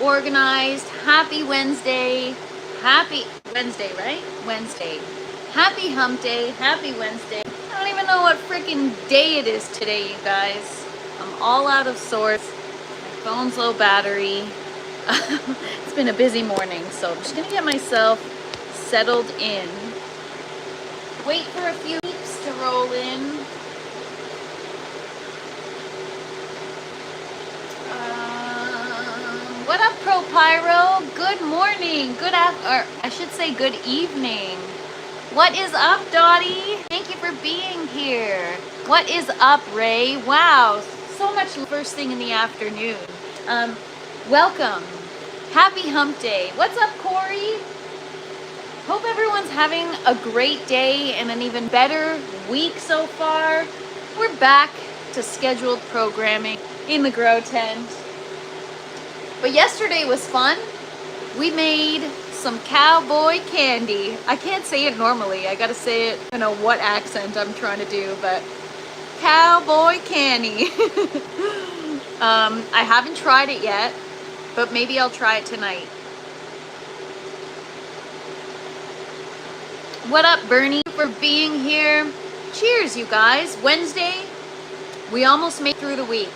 organized. Happy Wednesday. Happy Wednesday, right? Wednesday. Happy hump day. Happy Wednesday. I don't even know what freaking day it is today, you guys. I'm all out of sorts. My phone's low battery. It's been a busy morning, so I'm just gonna get myself settled in. Wait for a few weeks to roll in. What up, Pro Pyro? Good morning. Good or I should say good evening. What is up, Dottie? Thank you for being here. What is up, Ray? Wow, so much first thing in the afternoon. Welcome. Happy hump day. What's up, Corey? Hope everyone's having a great day and an even better week so far. We're back to scheduled programming in the grow tent. But yesterday was fun. We made some cowboy candy. I can't say it normally. I gotta say it, I don't know what accent I'm trying to do, but cowboy candy. I haven't tried it yet, but maybe I'll try it tonight. What up, Bernie, for being here. Cheers, you guys. Wednesday, we almost made it through the week.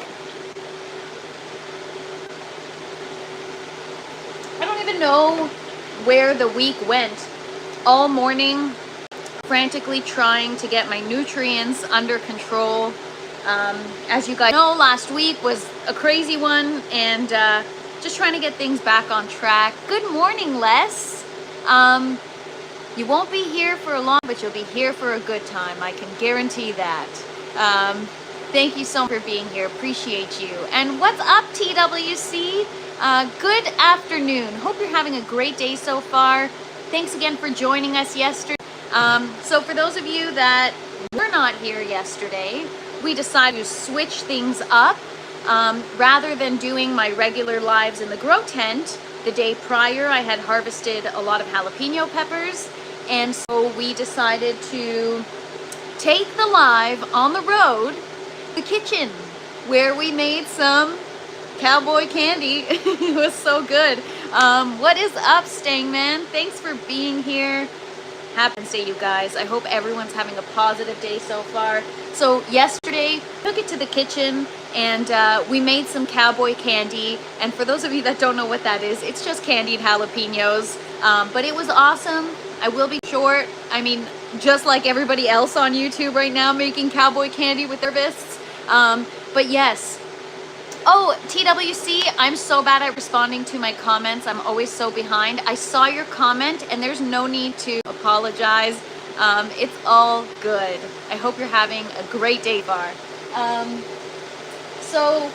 I don't even know where the week went. All morning, frantically trying to get my nutrients under control. As you guys know, last week was a crazy one, and just trying to get things back on track. Good morning, Les. You won't be here for a long, but you'll be here for a good time. I can guarantee that. Thank you so much for being here. Appreciate you. And what's up, TWC? Good afternoon. Hope you're having a great day so far. Thanks again for joining us yesterday. So for those of you that were not here yesterday, we decided to switch things up. Rather than doing my regular lives in the grow tent, the day prior I had harvested a lot of jalapeno peppers, and so we decided to take the live on the road, the kitchen, where we made some cowboy candy. It was so good. What is up, Stangman? Thanks for being here. Happy Wednesday, you guys. I hope everyone's having a positive day so far. So yesterday, took it to the kitchen and we made some cowboy candy. And for those of you that don't know what that is, it's just candied jalapenos. But it was awesome. I will be short. I mean, just like everybody else on YouTube right now making cowboy candy with their fists. But yes. Oh, TWC, I'm so bad at responding to my comments. I'm always so behind. I saw your comment and there's no need to apologize. It's all good. I hope you're having a great day far. So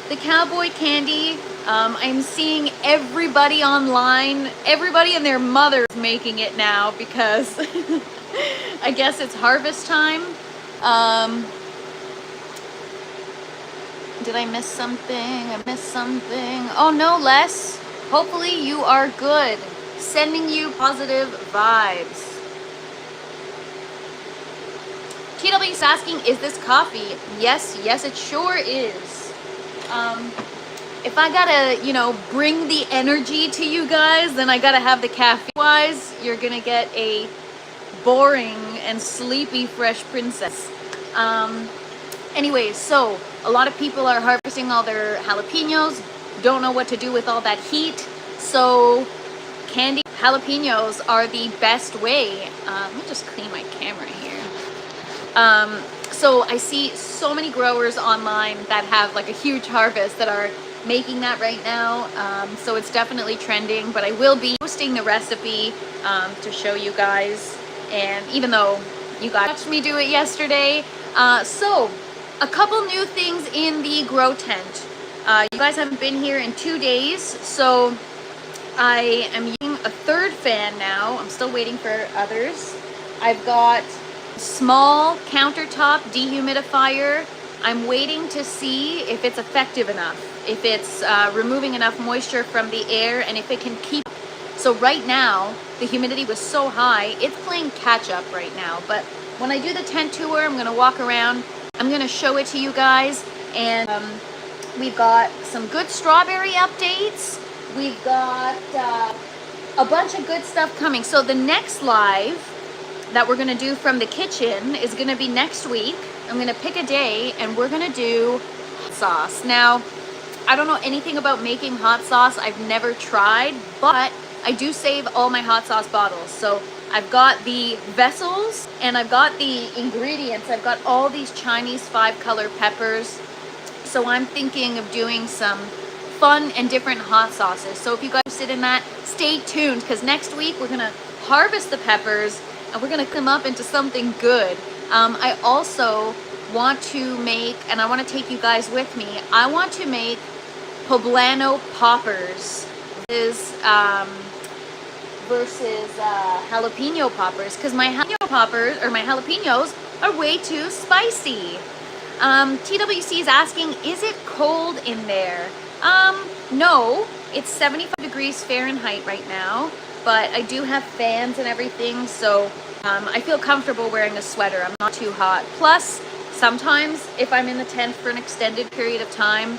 the cowboy candy, I'm seeing everybody online, everybody and their mother is making it now because I guess it's harvest time. Did I miss something? I missed something. Oh no, Les. Hopefully you are good. Sending you positive vibes. TW is asking, is this coffee? Yes, it sure is. If I gotta, bring the energy to you guys, then I gotta have the caffeine. Otherwise, you're gonna get a boring and sleepy Fresh Princess. Anyways, so a lot of people are harvesting all their jalapenos, don't know what to do with all that heat, so candy jalapenos are the best way. Let me just clean my camera here. So I see so many growers online that have like a huge harvest that are making that right now, so it's definitely trending, but I will be posting the recipe to show you guys, and even though you guys watched me do it yesterday, so a couple new things in the grow tent. You guys haven't been here in 2 days, so I am using a third fan now. I'm still waiting for others. I've got small countertop dehumidifier. I'm waiting to see if it's effective enough, if it's removing enough moisture from the air, and if it can keep. So right now, the humidity was so high, it's playing catch up right now. But when I do the tent tour, I'm gonna walk around, I'm gonna show it to you guys, and We've got some good strawberry updates. We've got a bunch of good stuff coming. So the next live that we're gonna do from the kitchen is gonna be next week. I'm gonna pick a day and we're gonna do hot sauce. Now, I don't know anything about making hot sauce. I've never tried, but I do save all my hot sauce bottles. So I've got the vessels and I've got the ingredients. I've got all these Chinese 5-color peppers. So I'm thinking of doing some fun and different hot sauces. So if you guys are interested in that, stay tuned, because next week we're gonna harvest the peppers and we're gonna come up into something good. I also want to make, and I want to take you guys with me, I want to make poblano poppers versus jalapeno poppers, because my jalapeno poppers, or my jalapenos, are way too spicy. TWC is asking, is it cold in there? No, it's 75 degrees Fahrenheit right now, but I do have fans and everything, so I feel comfortable wearing a sweater. I'm not too hot. Plus, sometimes if I'm in the tent for an extended period of time,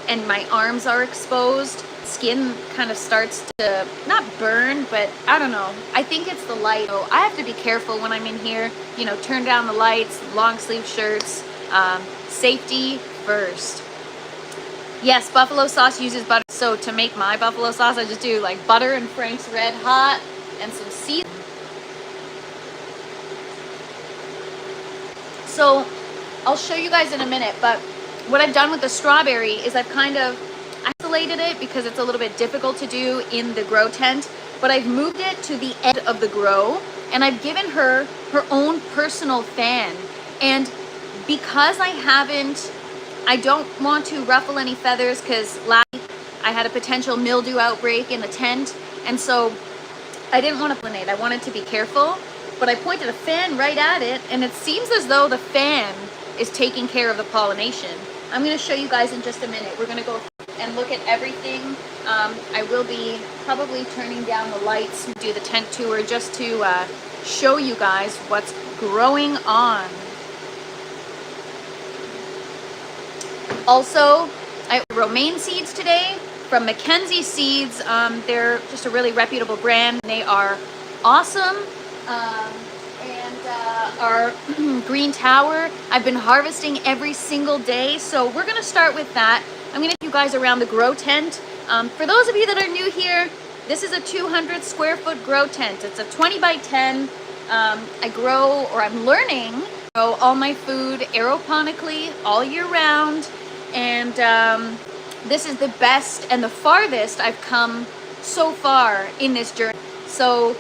and my arms are exposed, skin kind of starts to not burn, but I don't know. I think it's the light. So I have to be careful when I'm in here. You know, turn down the lights, long sleeve shirts, safety first. Yes, buffalo sauce uses butter. So to make my buffalo sauce, I just do like butter and Frank's Red Hot and some seasoning. So I'll show you guys in a minute, but what I've done with the strawberry is I've kind of isolated it because it's a little bit difficult to do in the grow tent, but I've moved it to the end of the grow and I've given her her own personal fan. And because I don't want to ruffle any feathers, because last week I had a potential mildew outbreak in the tent, and so I didn't want to pollinate. I wanted to be careful, but I pointed a fan right at it and it seems as though the fan is taking care of the pollination. I'm going to show you guys in just a minute. We're going to go and look at everything. I will be probably turning down the lights and do the tent tour just to show you guys what's growing on. Also, I have romaine seeds today from Mackenzie Seeds. They're just a really reputable brand. They are awesome. Our green tower, I've been harvesting every single day, so we're going to start with that. I'm going to take you guys around the grow tent. For those of you that are new here, this is a 200 square foot grow tent. It's a 20 by 10. I grow, or I'm learning to grow all my food aeroponically all year round, and this is the best and the farthest I've come so far in this journey. So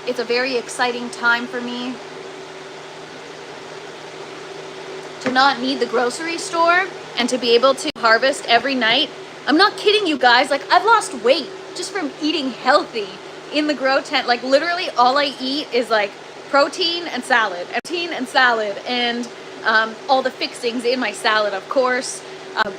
it's a very exciting time for me to not need the grocery store and to be able to harvest every night. I'm not kidding you guys, like I've lost weight just from eating healthy in the grow tent. Like literally all I eat is like protein and salad, and all the fixings in my salad, of course.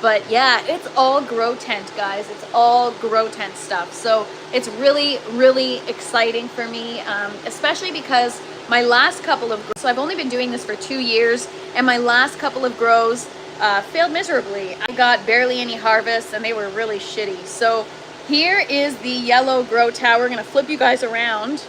But yeah, it's all grow tent, guys. It's all grow tent stuff. So it's really, really exciting for me, especially because my last couple of grows, so I've only been doing this for 2 years, and my last couple of grows failed miserably. I got barely any harvest and they were really shitty. So here is the yellow grow tower. I'm gonna flip you guys around.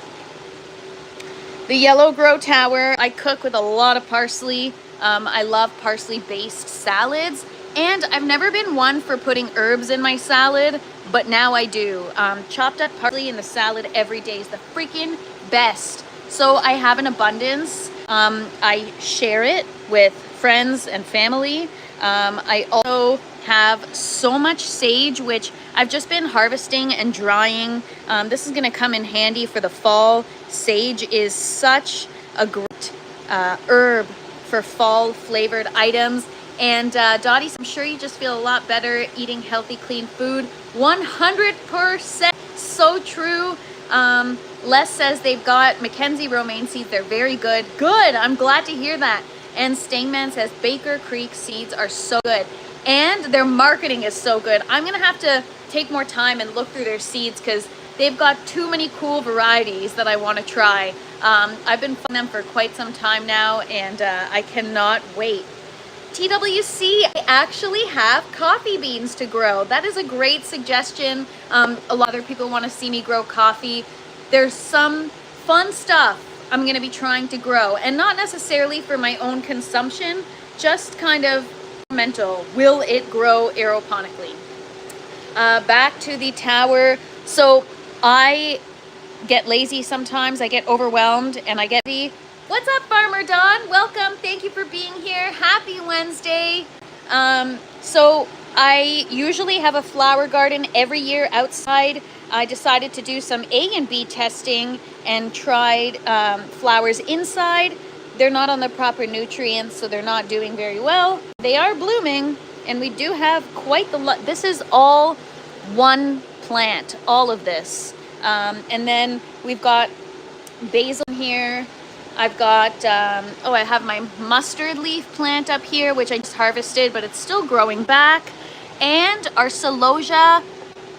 The yellow grow tower, I cook with a lot of parsley. I love parsley based salads. And I've never been one for putting herbs in my salad, but now I do. Chopped up parsley in the salad every day is the freaking best. So I have an abundance. I share it with friends and family. I also have so much sage, which I've just been harvesting and drying. This is gonna come in handy for the fall. Sage is such a great herb for fall flavored items. And Dottie, I'm sure you just feel a lot better eating healthy, clean food. 100% so true. Les says they've got Mackenzie romaine seeds. They're very good. Good, I'm glad to hear that. And Stingman says Baker Creek seeds are so good. And their marketing is so good. I'm gonna have to take more time and look through their seeds because they've got too many cool varieties that I want to try. I've been following them for quite some time now, and I cannot wait. TWC, I actually have coffee beans to grow. That is a great suggestion. A lot of other people want to see me grow coffee. There's some fun stuff I'm going to be trying to grow, and not necessarily for my own consumption, just kind of mental. Will it grow aeroponically? Back to the tower. So I get lazy sometimes. I get overwhelmed and I get the what's up, Farmer Don? Welcome. Thank you for being here. Happy Wednesday. So I usually have a flower garden every year outside. I decided to do some A and B testing and tried flowers inside. They're not on the proper nutrients, so they're not doing very well. They are blooming, and we do have quite the lot. This is all one plant, all of this. And then we've got basil here. I've got, I have my mustard leaf plant up here, which I just harvested, but it's still growing back. And our celosia,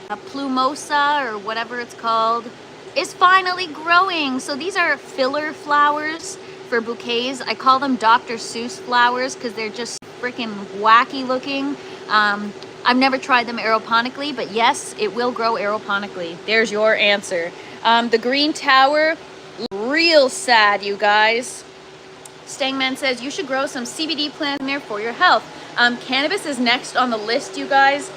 plumosa, or whatever it's called, is finally growing. So these are filler flowers for bouquets. I call them Dr. Seuss flowers because they're just freaking wacky looking. I've never tried them aeroponically, but yes, it will grow aeroponically. There's your answer. The green tower, real sad, you guys. Stangman says you should grow some CBD plants in there for your health. Cannabis is next on the list, you guys.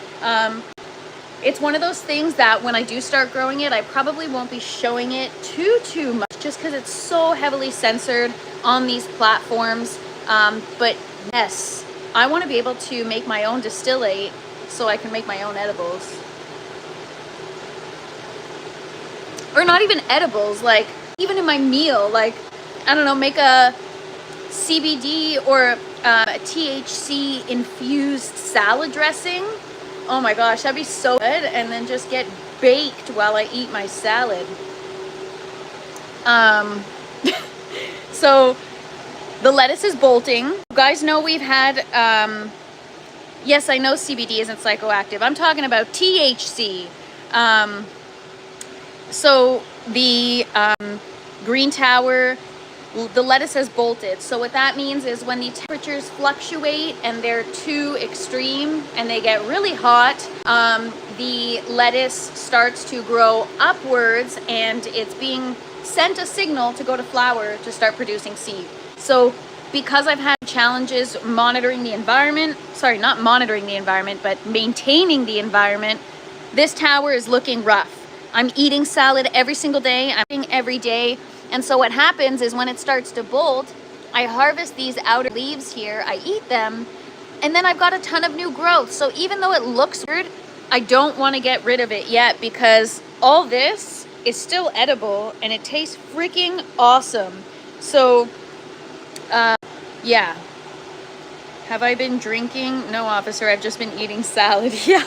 It's one of those things that when I do start growing it, I probably won't be showing it too much, just because it's so heavily censored on these platforms. But yes, I want to be able to make my own distillate so I can make my own edibles. Or not even edibles, like even in my meal, like, I don't know, make a CBD or a THC infused salad dressing. Oh my gosh, that'd be so good. And then just get baked while I eat my salad. So the lettuce is bolting. You guys know we've had, yes, I know CBD isn't psychoactive. I'm talking about THC. So the green tower, the lettuce has bolted. So what that means is when the temperatures fluctuate and they're too extreme and they get really hot, the lettuce starts to grow upwards and it's being sent a signal to go to flower to start producing seed. So because I've had challenges monitoring the environment, sorry, not monitoring the environment, but maintaining the environment, this tower is looking rough. I'm eating salad every single day. I'm eating every day. And so what happens is when it starts to bolt, I harvest these outer leaves here, I eat them, and then I've got a ton of new growth. So even though it looks weird, I don't want to get rid of it yet because all this is still edible and it tastes freaking awesome. So, yeah. Have I been drinking? No, officer, I've just been eating salad. Yeah.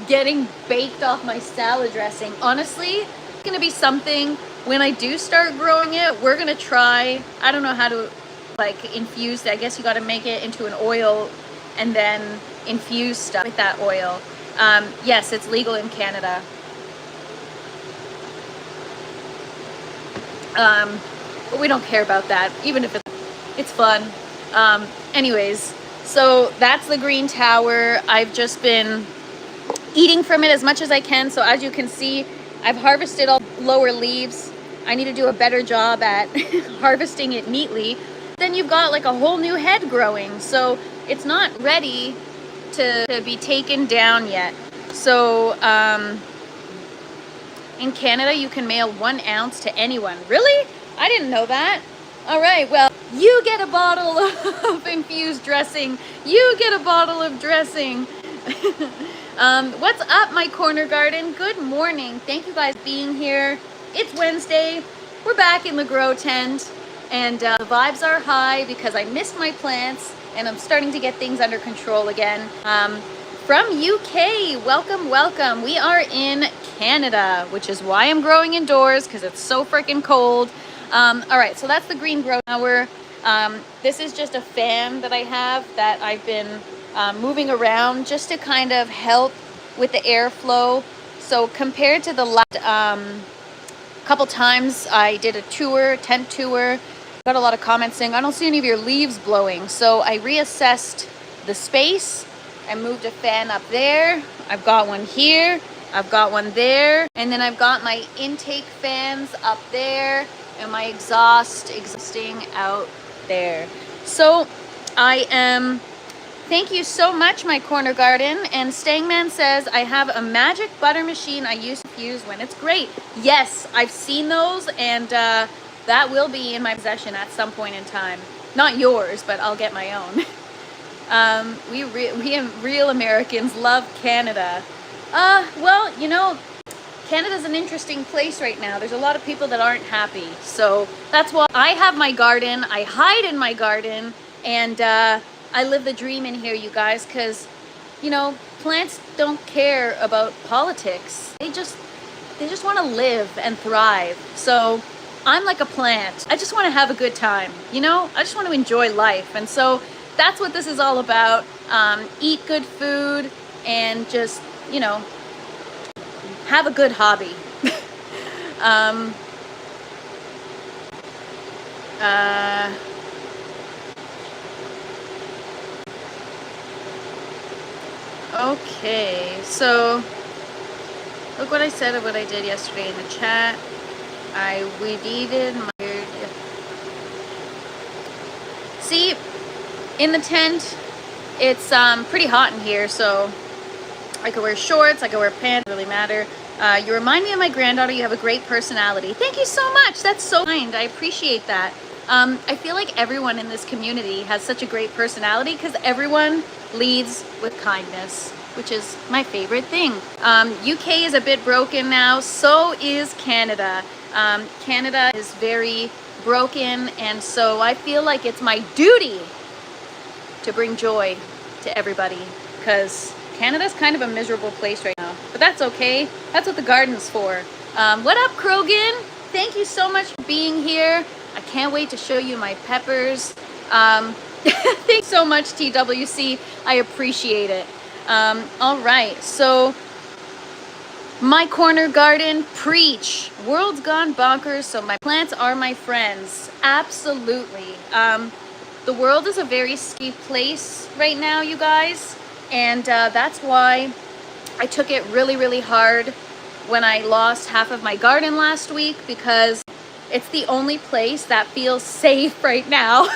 Getting baked off my salad dressing. Honestly, it's going to be something when I do start growing it, we're going to try, I don't know how to like infuse it. I guess you got to make it into an oil and then infuse stuff with that oil. Yes, it's legal in Canada. But we don't care about that, even if it's fun. Anyways, so that's the green tower. I've just been eating from it as much as I can. So as you can see, I've harvested all lower leaves. I need to do a better job at harvesting it neatly. Then you've got like a whole new head growing. So it's not ready to be taken down yet. So in Canada, you can mail 1 ounce to anyone. Really? I didn't know that. All right, well, you get a bottle of infused dressing. You get a bottle of dressing. What's up, my corner garden? Good morning. Thank you guys for being here. It's Wednesday. We're back in the grow tent. And the vibes are high because I missed my plants and I'm starting to get things under control again. From UK, welcome, welcome. We are in Canada, which is why I'm growing indoors because it's so freaking cold. All right, so that's the green grow tower. This is just a fan that I have that I've been moving around just to kind of help with the airflow. So compared to the last couple times I did a tour, tent tour, Got a lot of comments saying, I don't see any of your leaves blowing. So I reassessed the space. I moved a fan up there. I've got one here. I've got one there. And then I've got my intake fans up there and my exhaust existing out there. So I am, thank you so much, my corner garden. And Stangman says, I have a magic butter machine I use to fuse when it's great. Yes, I've seen those, and that will be in my possession at some point in time. Not yours, but I'll get my own. We real Americans love Canada. Well, you know, Canada's an interesting place right now. There's a lot of people that aren't happy. So that's why I have my garden. I hide in my garden, and I live the dream in here, you guys, because, you know, plants don't care about politics. They just want to live and thrive. So I'm like a plant. I just want to have a good time, you know? I just want to enjoy life. And so that's what this is all about. Eat good food and just, you know, have a good hobby. Okay, so look what I said of what I did yesterday in the chat. I weeded my... See, in the tent, it's pretty hot in here, so I could wear shorts, I could wear pants, it doesn't really matter. You remind me of my granddaughter. You have a great personality. Thank you so much. That's so kind. I appreciate that. I feel like everyone in this community has such a great personality because everyone leads with kindness, which is my favorite thing. UK is a bit broken now. So is Canada. Canada is very broken, and so I feel like it's my duty to bring joy to everybody because Canada's kind of a miserable place right now, but that's okay. That's what the garden's for. What up, Krogan? Thank you so much for being here. I can't wait to show you my peppers. Thanks so much, TWC. I appreciate it. All right, so my corner garden, preach. World's gone bonkers, so my plants are my friends. Absolutely. The world is a very steep place right now, you guys. And that's why I took it really, really hard when I lost half of my garden last week, because it's the only place that feels safe right now.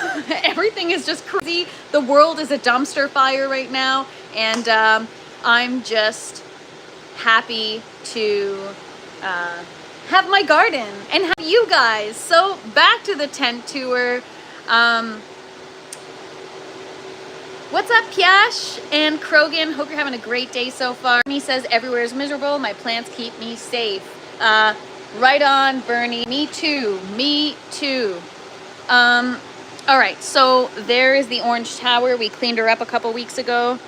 Everything is just crazy. The world is a dumpster fire right now. And I'm just happy to have my garden and have you guys. So back to the tent tour. What's up, Pyash and Krogan? Hope you're having a great day so far. Bernie says everywhere is miserable. My plants keep me safe. Right on, Bernie. Me too. Me too. All right, so there is the orange tower. We cleaned her up a couple weeks ago.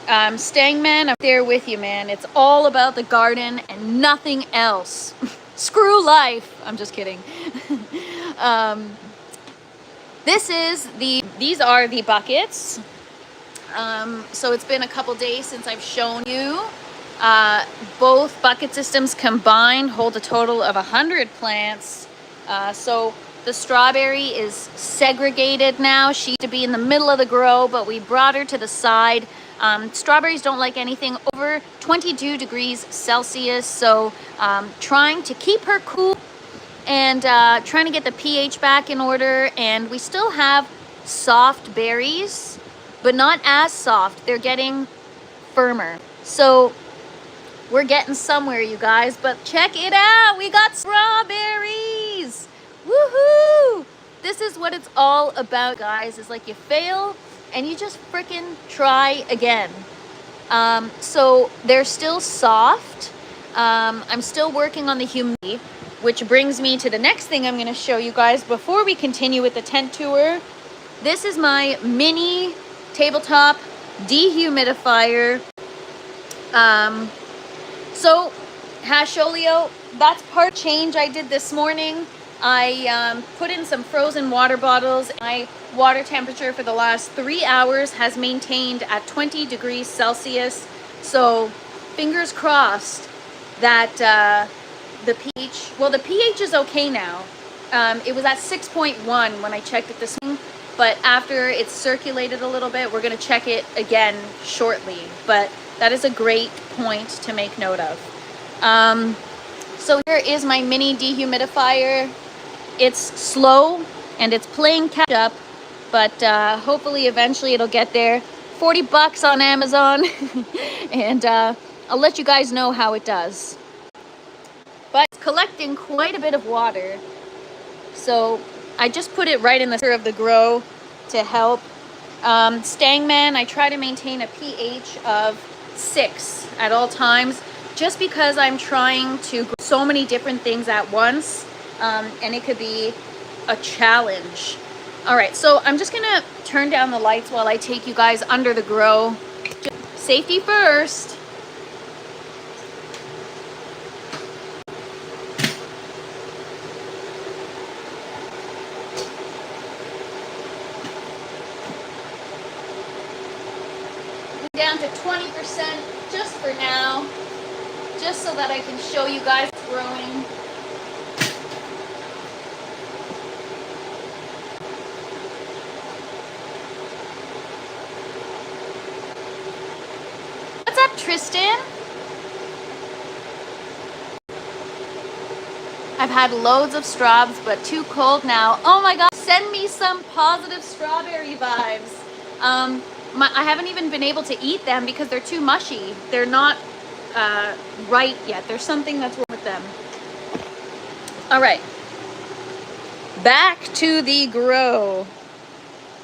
Stangman, I'm there with you, man. It's all about the garden and nothing else. Screw life. I'm just kidding. These are the buckets. So it's been a couple days since I've shown you. Both bucket systems combined hold a total of 100 plants. So the strawberry is segregated now. She used to be in the middle of the grow, but we brought her to the side. Strawberries don't like anything over 22 degrees Celsius. So trying to keep her cool and trying to get the pH back in order. And we still have soft berries, but not as soft. They're getting firmer. So we're getting somewhere, you guys. But check it out. We got strawberries. Woohoo! This is what it's all about, guys. It's like you fail and you just frickin' try again. So they're still soft. I'm still working on the humidity, which brings me to the next thing I'm going to show you guys before we continue with the tent tour. This is my mini tabletop dehumidifier. So hash oleo, that's part change I did this morning. I put in some frozen water bottles. My water temperature for the last 3 hours has maintained at 20 degrees Celsius. So fingers crossed that the pH is okay now. It was at 6.1 when I checked it this morning, but after it's circulated a little bit, we're going to check it again shortly. But that is a great point to make note of. So here is my mini dehumidifier. It's slow and it's playing catch up, but hopefully eventually it'll get there. 40 bucks on Amazon. And I'll let you guys know how it does. But it's collecting quite a bit of water. So I just put it right in the center of the grow to help. Stangman, I try to maintain a pH of 6 at all times, just because I'm trying to grow so many different things at once, and it could be a challenge. All right, so I'm just gonna turn down the lights while I take you guys under the grow. Safety first. Down to 20% just for now, just so that I can show you guys growing. What's up, Tristan? I've had loads of straws, but too cold now. Oh my god, send me some positive strawberry vibes. I haven't even been able to eat them because they're too mushy. They're not right yet. There's something that's wrong with them. All right, back to the grow.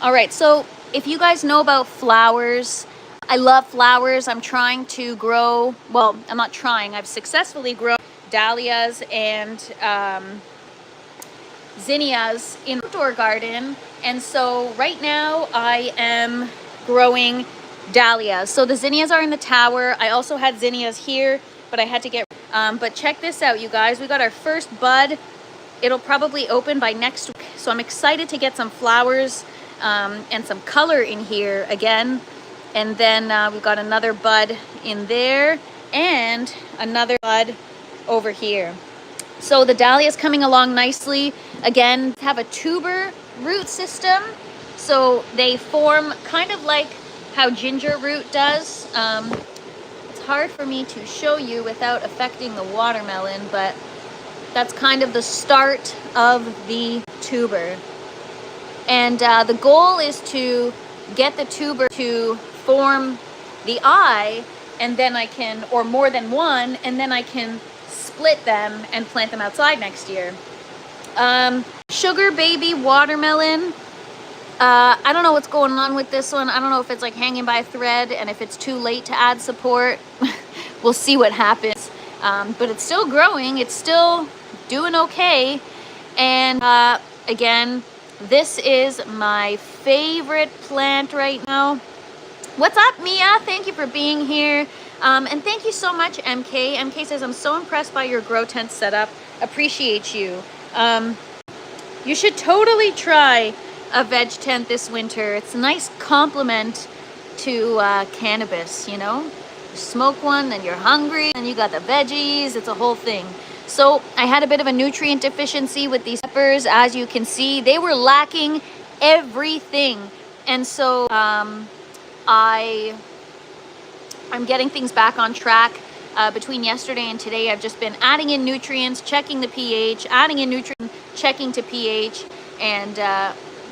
All right, so if you guys know about flowers, I love flowers. I'm trying to grow, well, I'm not trying, I've successfully grown dahlias and zinnias in the outdoor garden. And so right now I am growing dahlias. So the zinnias are in the tower. I also had zinnias here, but I had to get, but check this out, you guys. We got our first bud. It'll probably open by next week. So I'm excited to get some flowers and some color in here again. And then we've got another bud in there and another bud over here. So the dahlia is coming along nicely. Again, have a tuber root system. So they form kind of like how ginger root does. It's hard for me to show you without affecting the watermelon, but that's kind of the start of the tuber. And the goal is to get the tuber to form the eye, and then I can, or more than one, and then I can split them and plant them outside next year. Sugar baby watermelon. I don't know what's going on with this one. I don't know if it's like hanging by a thread and if it's too late to add support. We'll see what happens. But it's still growing. It's still doing okay. And again, this is my favorite plant right now. What's up, Mia? Thank you for being here. And thank you so much, MK. MK says, I'm so impressed by your grow tent setup. Appreciate you. You should totally try a veg tent this winter. It's a nice complement to cannabis, you know? You smoke one, then you're hungry, and you got the veggies. It's a whole thing. So I had a bit of a nutrient deficiency with these peppers. As you can see, they were lacking everything. And so I'm getting things back on track. Between yesterday and today, I've just been adding in nutrients, checking the pH, adding in nutrients, checking to pH, and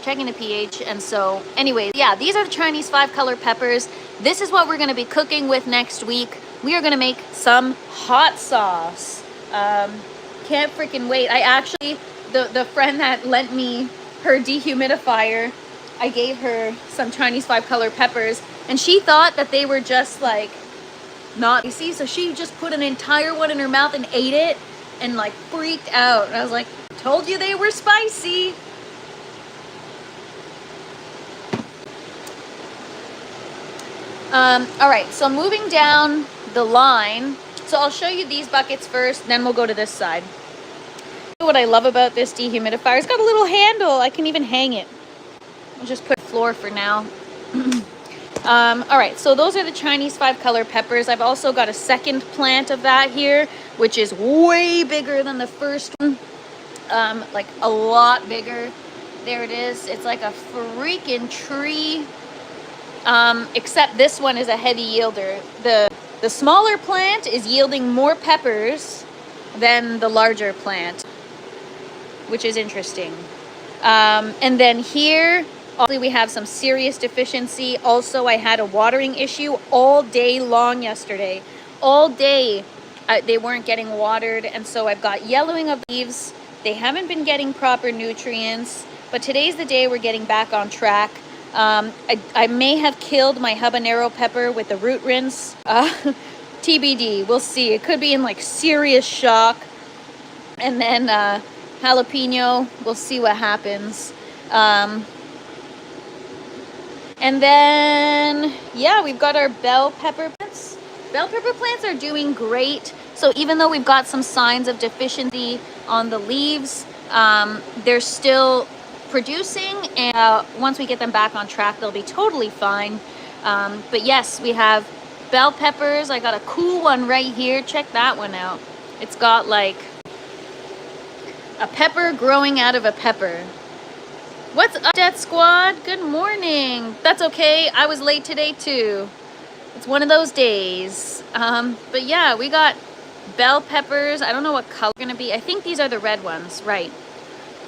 checking the pH. And so anyway, yeah, these are the Chinese 5-color peppers. This is what we're going to be cooking with next week. We are going to make some hot sauce. Can't freaking wait. I actually, the friend that lent me her dehumidifier, I gave her some Chinese 5-color peppers, and she thought that they were just like not spicy, so she just put an entire one in her mouth and ate it and like freaked out. And I was like, told you they were spicy. All right, so moving down the line, so I'll show you these buckets first, then we'll go to this side. What I love about this dehumidifier, it's got a little handle. I can even hang it. I'll just put floor for now. All right, so those are the Chinese 5-color peppers. I've also got a second plant of that here, which is way bigger than the first one. like a lot bigger. There it is. It's like a freaking tree. Except this one is a heavy yielder. The smaller plant is yielding more peppers than the larger plant, which is interesting. And then here, obviously we have some serious deficiency. Also, I had a watering issue all day long yesterday. All day, they weren't getting watered, and so I've got yellowing of leaves. They haven't been getting proper nutrients, but today's the day we're getting back on track. I may have killed my habanero pepper with the root rinse. TBD, we'll see. It could be in like serious shock. And then jalapeno, we'll see what happens. And then, yeah, we've got our bell pepper plants. Bell pepper plants are doing great. So even though we've got some signs of deficiency on the leaves, they're still producing, and once we get them back on track, they'll be totally fine. But yes, we have bell peppers. I got a cool one right here. Check that one out. It's got like a pepper growing out of a pepper. What's up, Death Squad? Good morning. That's okay. I was late today too. It's one of those days. But yeah, we got bell peppers. I don't know what color they're gonna be. I think these are the red ones, right?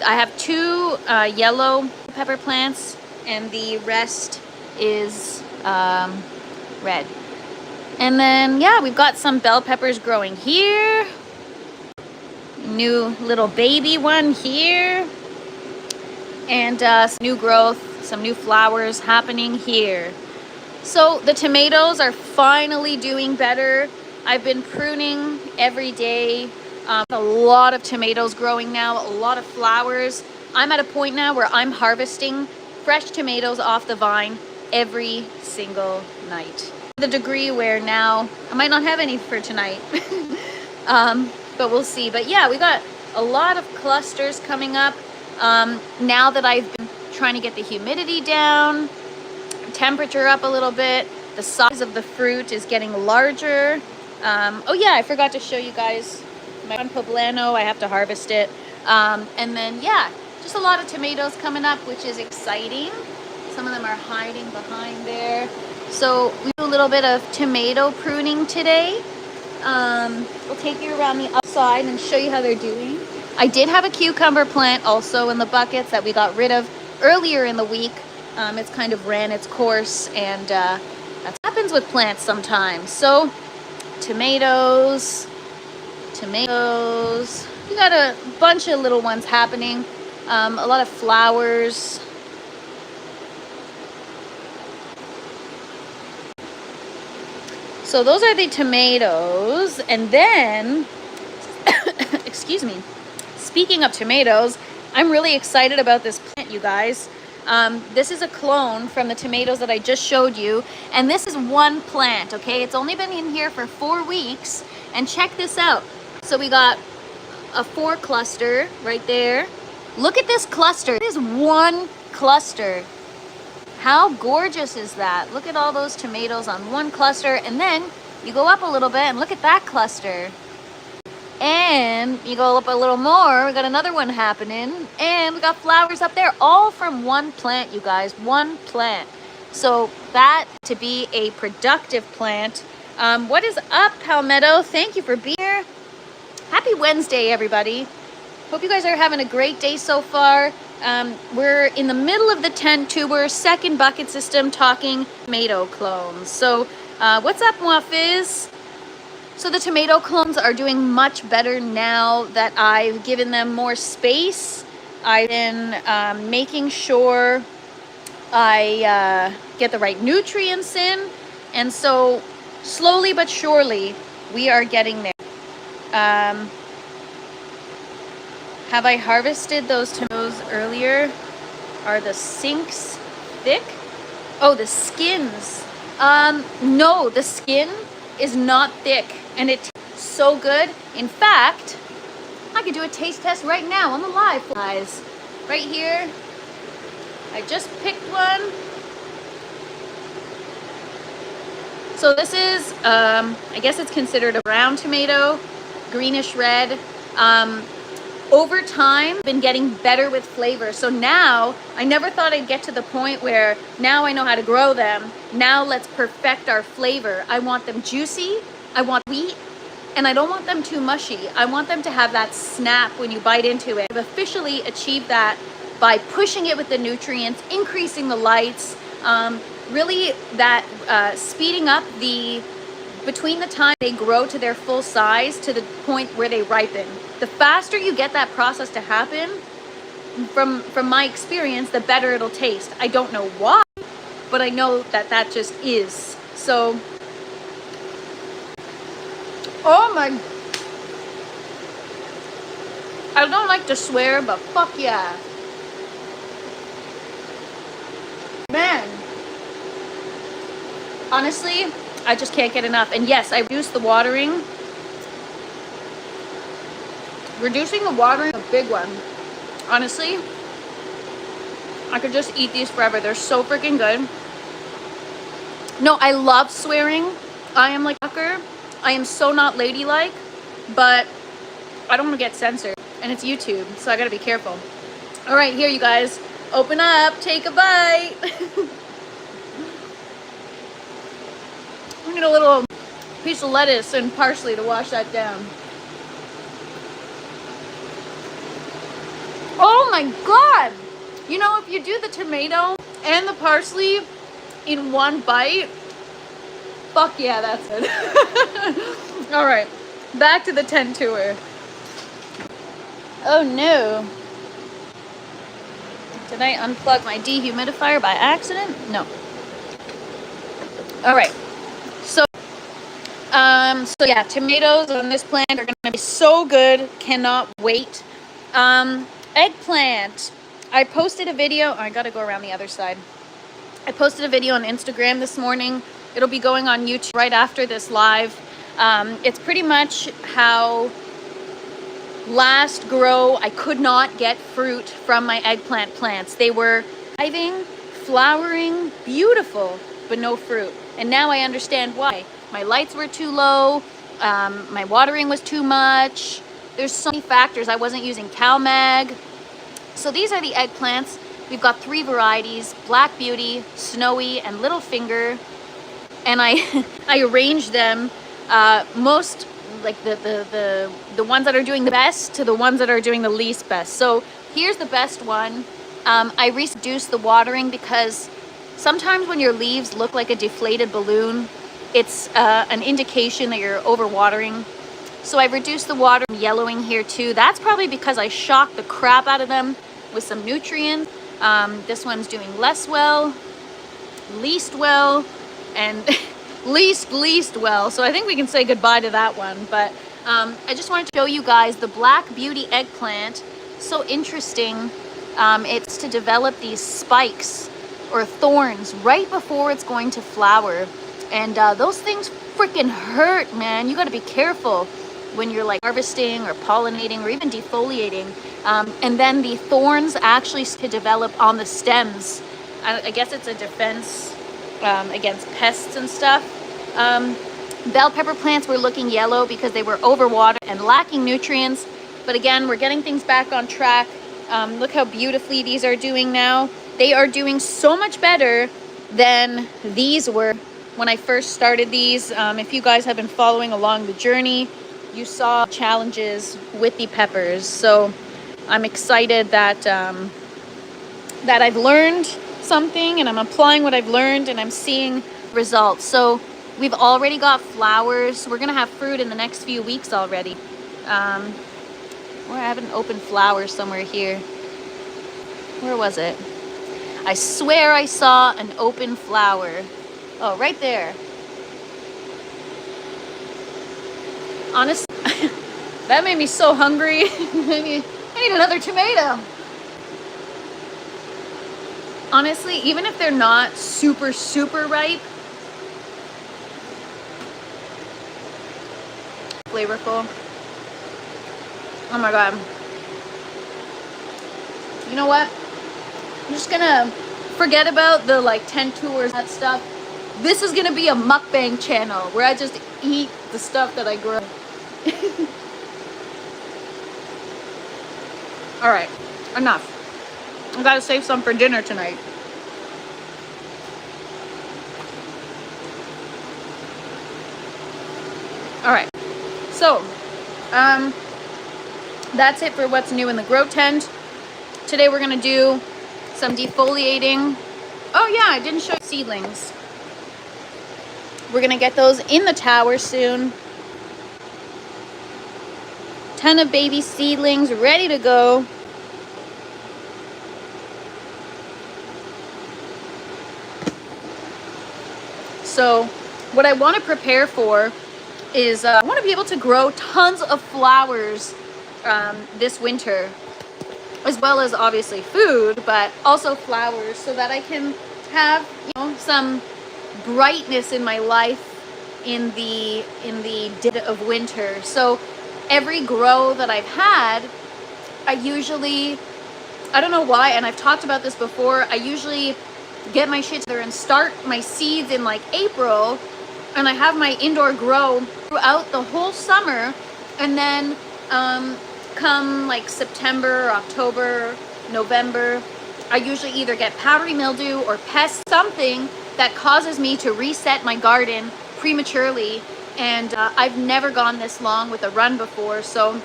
I have 2 yellow pepper plants, and the rest is red. And then, yeah, we've got some bell peppers growing here. New little baby one here. And some new growth, some new flowers happening here. So the tomatoes are finally doing better. I've been pruning every day. A lot of tomatoes growing now, a lot of flowers. I'm at a point now where I'm harvesting fresh tomatoes off the vine every single night. The degree where now I might not have any for tonight. But we'll see. But yeah, we got a lot of clusters coming up. Now that I've been trying to get the humidity down, temperature up a little bit, the size of the fruit is getting larger. Oh yeah, I forgot to show you guys my poblano. I have to harvest it. And then, yeah, just a lot of tomatoes coming up, which is exciting. Some of them are hiding behind there. So we do a little bit of tomato pruning today. We'll take you around the outside and show you how they're doing. I did have a cucumber plant also in the buckets that we got rid of earlier in the week. It's kind of ran its course, and that happens with plants sometimes. So tomatoes. We got a bunch of little ones happening. A lot of flowers. So those are the tomatoes. And then, excuse me, speaking of tomatoes, I'm really excited about this plant, you guys. This is a clone from the tomatoes that I just showed you. And this is one plant, okay? It's only been in here for 4 weeks. And check this out. So we got a 4 cluster right there. Look at this cluster. It is one cluster. How gorgeous is that? Look at all those tomatoes on one cluster. And then you go up a little bit and look at that cluster. And you go up a little more. We got another one happening. And we got flowers up there. All from one plant, you guys. One plant. So that to be a productive plant. What is up, Palmetto? Thank you for being here. Happy Wednesday, everybody. Hope you guys are having a great day so far. We're in the middle of the 10-tuber second bucket system talking tomato clones. So what's up, Muafiz? So the tomato clones are doing much better now that I've given them more space. I've been making sure I get the right nutrients in. And so slowly but surely, we are getting there. Have I harvested those tomatoes earlier? Are the sinks thick? Oh, the skins. No, the skin is not thick, and it tastes so good. In fact, I could do a taste test right now on the live, guys. Right here. I just picked one. So this is, I guess it's considered a brown tomato, greenish red. over time been getting better with flavor. So now I never thought I'd get to the point where now I know how to grow them. Now let's perfect our flavor. I want them juicy, I want sweet, and I don't want them too mushy. I want them to have that snap when you bite into it. I've officially achieved that by pushing it with the nutrients, increasing the lights, really that speeding up between the time they grow to their full size to the point where they ripen. The faster you get that process to happen, from my experience, the better it'll taste. I don't know why, but I know that just is. So, oh my, I don't like to swear, but fuck yeah. Man, honestly, I just can't get enough. And yes, I reduced the watering. Reducing the watering is a big one. Honestly, I could just eat these forever. They're so freaking good. No, I love swearing. I am like a fucker. I am so not ladylike, but I don't want to get censored. And it's YouTube, so I gotta be careful. All right, here you guys. Open up, take a bite. I need a little piece of lettuce and parsley to wash that down. Oh my God! You know, if you do the tomato and the parsley in one bite, fuck yeah, that's it. All right, back to the tent tour. Oh no. Did I unplug my dehumidifier by accident? No. All right. So yeah, tomatoes on this plant are gonna be so good. Cannot wait. Eggplant. I posted a video. Oh, I gotta go around the other side. I posted a video on Instagram this morning. It'll be going on YouTube right after this live. It's pretty much how last grow I could not get fruit from my eggplant plants. They were thriving, flowering, beautiful, but no fruit. And now I understand why. My lights were too low, my watering was too much. There's so many factors. I wasn't using CalMag. So these are the eggplants. We've got 3 varieties: Black Beauty, Snowy, and Little Finger. And I arranged them most like the ones that are doing the best to the ones that are doing the least best. So here's the best one. I reduced the watering because sometimes when your leaves look like a deflated balloon, it's an indication that you're overwatering. So I've reduced the water. Yellowing here too. That's probably because I shocked the crap out of them with some nutrients. This one's doing less well, least well, and least well. So I think we can say goodbye to that one. But I just wanted to show you guys the Black Beauty eggplant. So interesting. It's to develop these spikes or thorns right before it's going to flower. And those things freaking hurt, man. You got to be careful when you're like harvesting or pollinating or even defoliating. And then the thorns actually to develop on the stems. I guess it's a defense against pests and stuff. Bell pepper plants were looking yellow because they were overwatered and lacking nutrients. But again, we're getting things back on track. Look how beautifully these are doing now. They are doing so much better than these were when I first started these. If you guys have been following along the journey, you saw challenges with the peppers. So I'm excited that that I've learned something and I'm applying what I've learned and I'm seeing results. So we've already got flowers. We're gonna have fruit in the next few weeks already. Or I have an open flower somewhere here. Where was it? I swear I saw an open flower. Oh, right there. Honestly, that made me so hungry. I need another tomato. Honestly, even if they're not super ripe, flavorful. Oh my God. You know what? I'm just gonna forget about the like tent tours, that stuff. This is gonna be a mukbang channel where I just eat the stuff that I grow. All right, enough. I gotta save some for dinner tonight. All right, so that's it for what's new in the grow tent. Today we're gonna do some defoliating. Oh yeah, I didn't show you seedlings. We're gonna get those in the tower soon. Ton of baby seedlings ready to go. So what I want to prepare for is I want to be able to grow tons of flowers this winter, as well as obviously food, but also flowers, so that I can have, you know, some brightness in my life in the dead of winter. So every grow that I've had, I don't know why, and I've talked about this before, I usually get my shit together and start my seeds in like April, and I have my indoor grow throughout the whole summer, and then come like September, October, November, I usually either get powdery mildew or pest, something that causes me to reset my garden prematurely. And I've never gone this long with a run before, so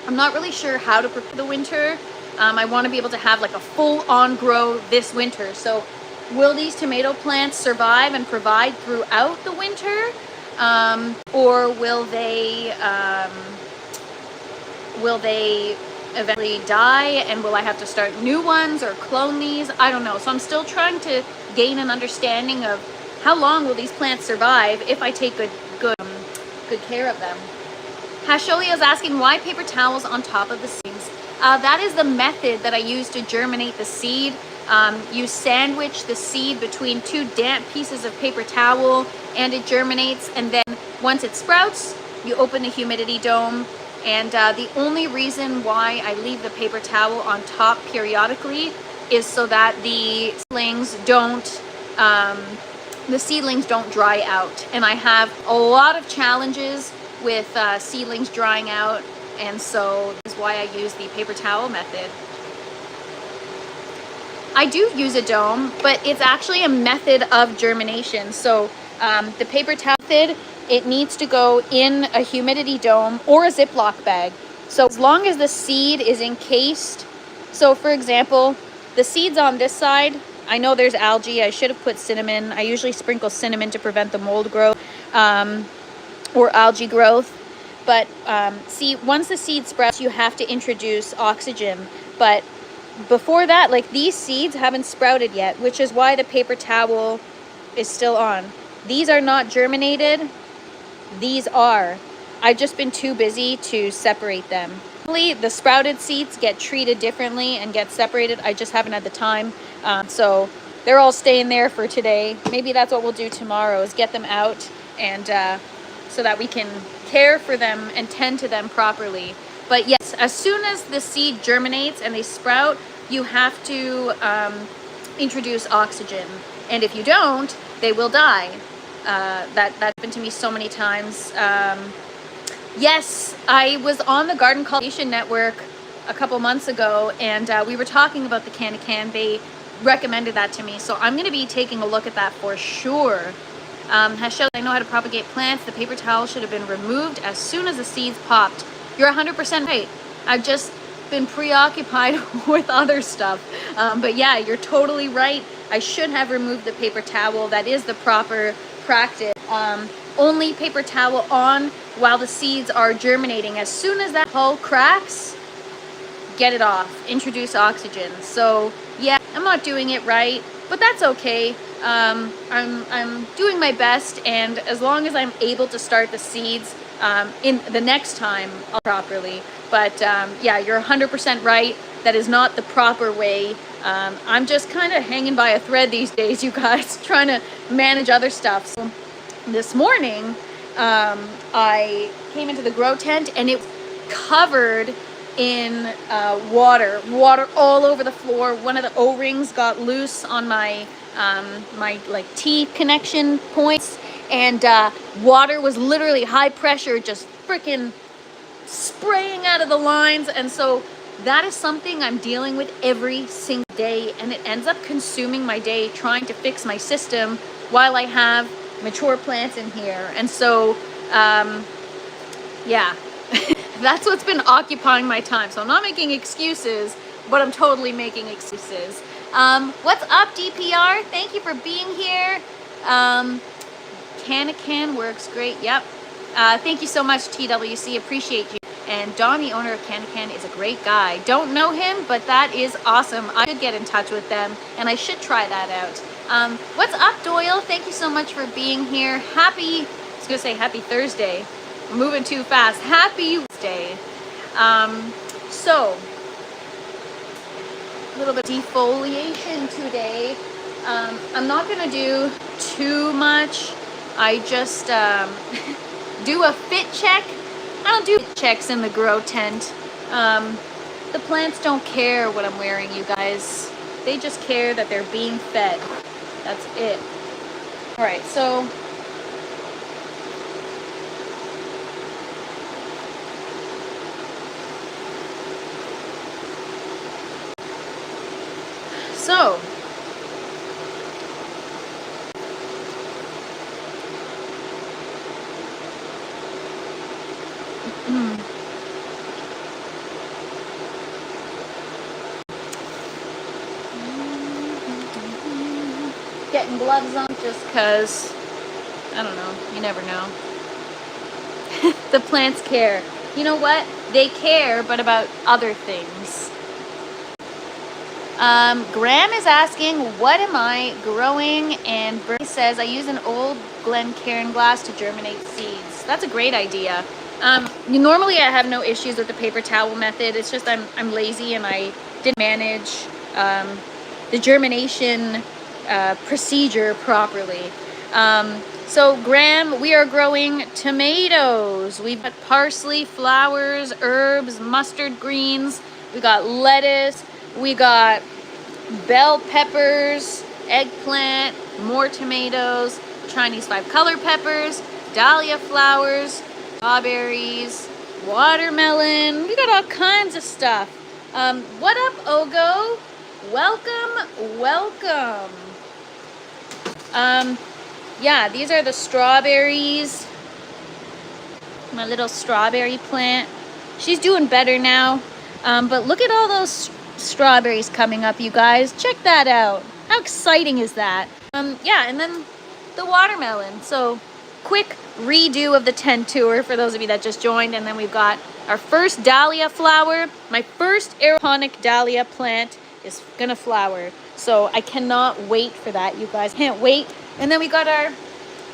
I'm not really sure how to prepare the winter. I want to be able to have like a full-on grow this winter. So will these tomato plants survive and provide throughout the winter, or will they eventually die, and will I have to start new ones or clone these? I don't know. So I'm still trying to gain an understanding of how long will these plants survive if I take good care of them. Hasholia is asking, why paper towels on top of the seeds? That is the method that I use to germinate the seed. You sandwich the seed between two damp pieces of paper towel and it germinates, and then once it sprouts, you open the humidity dome. And the only reason why I leave the paper towel on top periodically is so that the seedlings don't dry out. And I have a lot of challenges with seedlings drying out, and so this is why I use the paper towel method. I do use a dome, but it's actually a method of germination. So the paper towel method, it needs to go in a humidity dome or a Ziploc bag. So as long as the seed is encased, so for example, the seeds on this side, I know there's algae. I should have put cinnamon. I usually sprinkle cinnamon to prevent the mold growth or algae growth. But see, once the seed sprouts, you have to introduce oxygen. But before that, like, these seeds haven't sprouted yet, which is why the paper towel is still on. These are not germinated. These are. I've just been too busy to separate them. The sprouted seeds get treated differently and get separated. I just haven't had the time. So they're all staying there for today. Maybe that's what we'll do tomorrow, is get them out, and so that we can care for them and tend to them properly. But yes, as soon as the seed germinates and they sprout, you have to introduce oxygen. And if you don't, they will die. That happened to me so many times. Yes, I was on the Garden Cultivation Network a couple months ago, and we were talking about the can-to-can. They recommended that to me, so I'm going to be taking a look at that for sure. Has shown I know how to propagate plants. The paper towel should have been removed as soon as the seeds popped. You're 100% right. I've just been preoccupied with other stuff. But yeah, you're totally right. I should have removed the paper towel. That is the proper practice. Only paper towel on while the seeds are germinating. As soon as that hull cracks, get it off. Introduce oxygen. So yeah, I'm not doing it right, but that's okay. I'm doing my best, and as long as I'm able to start the seeds in the next time properly. But yeah, you're 100% right. That is not the proper way. I'm just kind of hanging by a thread these days, you guys, trying to manage other stuff. So this morning, I came into the grow tent, and it was covered in water all over the floor. One of the O-rings got loose on my my like T connection points, and water was literally high pressure, just freaking spraying out of the lines. And so that is something I'm dealing with every single day, and it ends up consuming my day trying to fix my system while I have mature plants in here. And so, yeah, that's what's been occupying my time. So I'm not making excuses, but I'm totally making excuses. What's up, DPR? Thank you for being here. Can works great. Yep. Thank you so much, TWC. Appreciate you. And Don, the owner of Can is a great guy. Don't know him, but that is awesome. I should get in touch with them, and I should try that out. What's up, Doyle? Thank you so much for being here. I was gonna say happy Thursday. I'm moving too fast. Happy Wednesday. So, a little bit of defoliation today. I'm not gonna do too much. I just do a fit check. I don't do fit checks in the grow tent. The plants don't care what I'm wearing, you guys. They just care that they're being fed. That's it. All right, so getting gloves on just because, I don't know, you never know. The plants care. You know what? They care, but about other things. Graham is asking, what am I growing? And Bernie says, I use an old Glencairn glass to germinate seeds. That's a great idea. Normally I have no issues with the paper towel method. It's just I'm lazy and I didn't manage the germination procedure properly. So Graham, we are growing tomatoes. We've got parsley, flowers, herbs, mustard greens. We got lettuce. We got bell peppers, eggplant, more tomatoes, Chinese 5-color peppers, dahlia flowers, strawberries, watermelon. We got all kinds of stuff. What up, Ogo? Welcome, welcome. Yeah, these are the strawberries. My little strawberry plant. She's doing better now. But look at all those strawberries coming up, you guys. Check that out. How exciting is that? Yeah, and then the watermelon. So, quick redo of the tent tour for those of you that just joined. And then we've got our first dahlia flower. My first aeroponic dahlia plant is gonna flower. So I cannot wait for that, you guys. Can't wait. And then we got our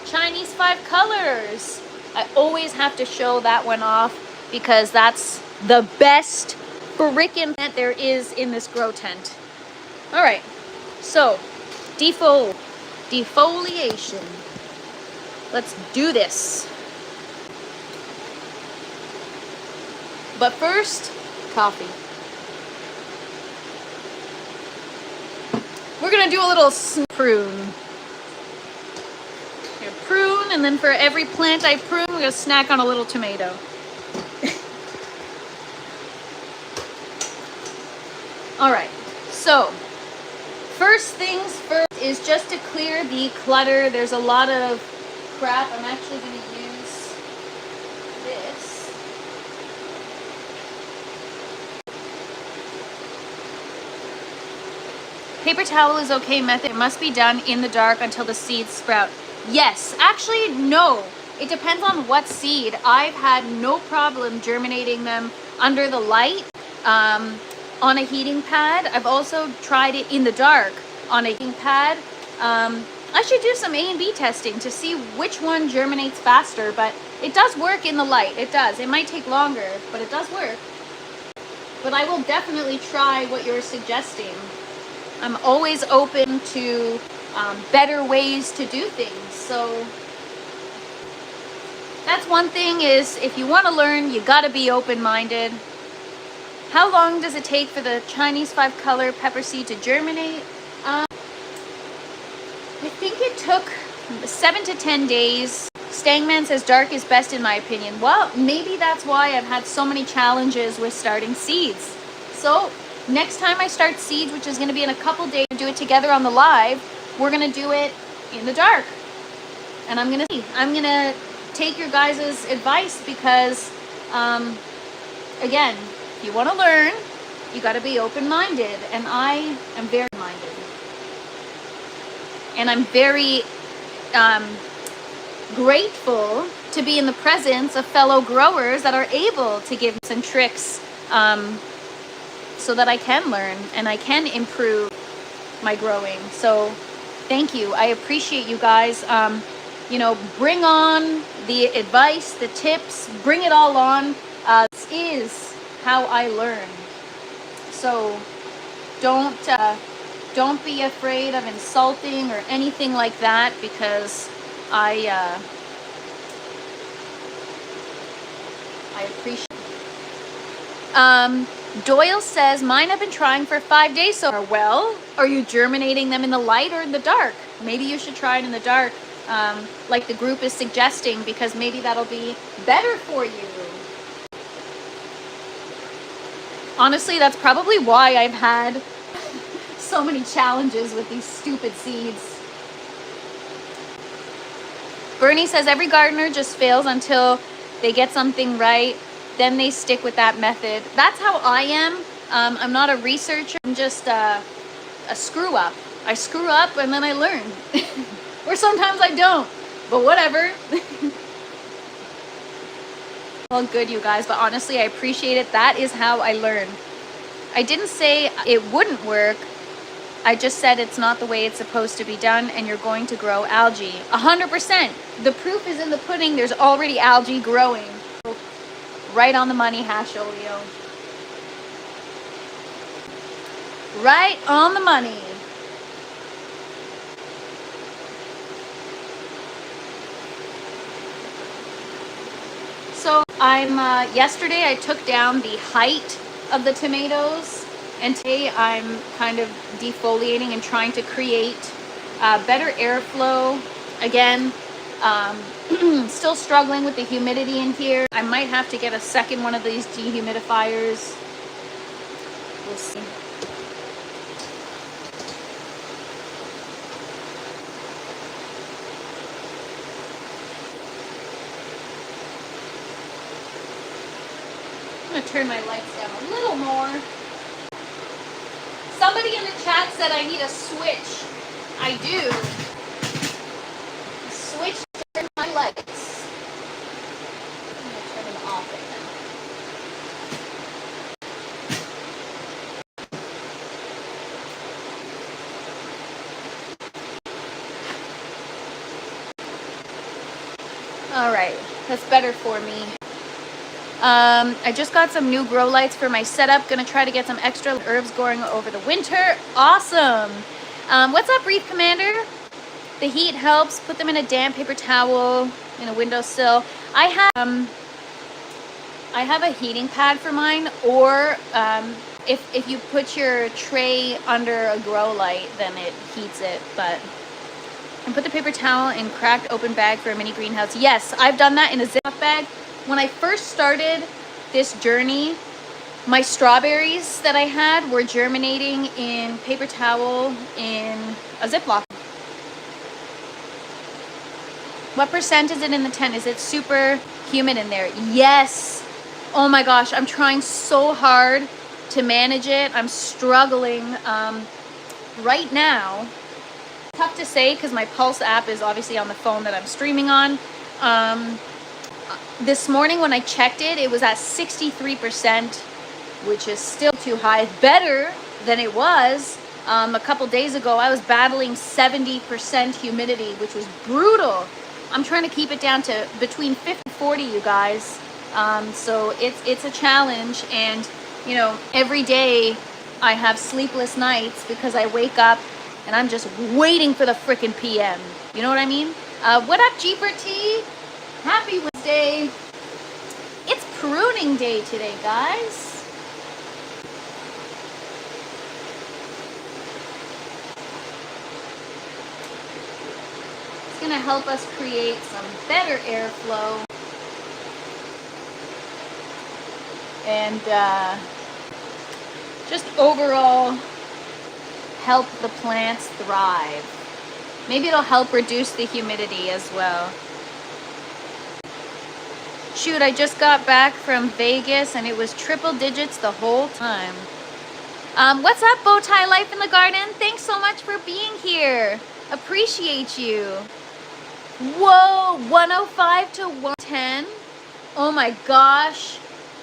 Chinese 5 colors. I always have to show that one off because that's the best frickin' plant there is in this grow tent. All right, so defoliation. Let's do this. But first, coffee. We're gonna do a little prune. Here, prune, and then for every plant I prune, we're gonna snack on a little tomato. All right, so first things first is just to clear the clutter. There's a lot of crap. I'm actually gonna use this. Paper towel is okay method. It must be done in the dark until the seeds sprout. Yes, actually, no. It depends on what seed. I've had no problem germinating them under the light on a heating pad. I've also tried it in the dark on a heating pad. I should do some A and B testing to see which one germinates faster, but it does work in the light. It does. It might take longer, but it does work. But I will definitely try what you're suggesting. I'm always open to better ways to do things. So that's one thing is if you want to learn, you got to be open-minded. How long does it take for the Chinese 5-color pepper seed to germinate? I think it took 7 to 10 days. Stangman says dark is best in my opinion. Well, maybe that's why I've had so many challenges with starting seeds. So next time I start Siege, which is going to be in a couple days, do it together on the live. We're going to do it in the dark. And I'm going to take your guys' advice because, again, if you want to learn, you got to be open-minded. And I am very minded. And I'm very grateful to be in the presence of fellow growers that are able to give me some tricks so that I can learn and I can improve my growing. So thank you. I appreciate you guys. Bring on the advice, the tips, bring it all on. This is how I learn. So don't be afraid of insulting or anything like that, because I appreciate it. Doyle says, mine have been trying for 5 days so far. Well, are you germinating them in the light or in the dark? Maybe you should try it in the dark, like the group is suggesting, because maybe that'll be better for you. Honestly, that's probably why I've had so many challenges with these stupid seeds. Bernie says, every gardener just fails until they get something right. Then they stick with that method. That's how I am. I'm not a researcher. I'm just a screw up. I screw up and then I learn. Or sometimes I don't. But whatever. All good, you guys. But honestly, I appreciate it. That is how I learn. I didn't say it wouldn't work. I just said it's not the way it's supposed to be done, and you're going to grow algae. 100%. The proof is in the pudding. There's already algae growing. Right on the money, Hasholio. Right on the money. So yesterday I took down the height of the tomatoes, and today I'm kind of defoliating and trying to create better airflow. Again, still struggling with the humidity in here. I might have to get a second one of these dehumidifiers. We'll see. I'm going to turn my lights down a little more. Somebody in the chat said I need a switch. I do. A switch to turn my lights. I'm going to turn them off right now. All right, that's better for me. I just got some new grow lights for my setup. Gonna try to get some extra herbs going over the winter. Awesome. What's up, Reef Commander? The heat helps. Put them in a damp paper towel in a windowsill. I have a heating pad for mine, or if you put your tray under a grow light, then it heats it. But and put the paper towel in cracked open bag for a mini greenhouse. Yes, I've done that in a Ziploc bag. When I first started this journey, my strawberries that I had were germinating in paper towel in a Ziploc. What percent is it in the tent? Is it super humid in there? Yes. Oh my gosh, I'm trying so hard to manage it. I'm struggling right now. Tough to say because my Pulse app is obviously on the phone that I'm streaming on. This morning when I checked it, it was at 63%, which is still too high. Better than it was a couple days ago. I was battling 70% humidity, which was brutal. I'm trying to keep it down to between 50 and 40, you guys. So it's a challenge, and you know, every day I have sleepless nights because I wake up and I'm just waiting for the frickin' PM. You know what I mean? What up, Jeeper T? Happy Wednesday. It's pruning day today, guys. It's gonna help us create some better airflow. And just overall help the plants thrive. Maybe it'll help reduce the humidity as well. Shoot, I just got back from Vegas and it was triple digits the whole time. What's up, Bowtie Life in the Garden? Thanks so much for being here. Appreciate you. Whoa, 105 to 110. Oh my gosh.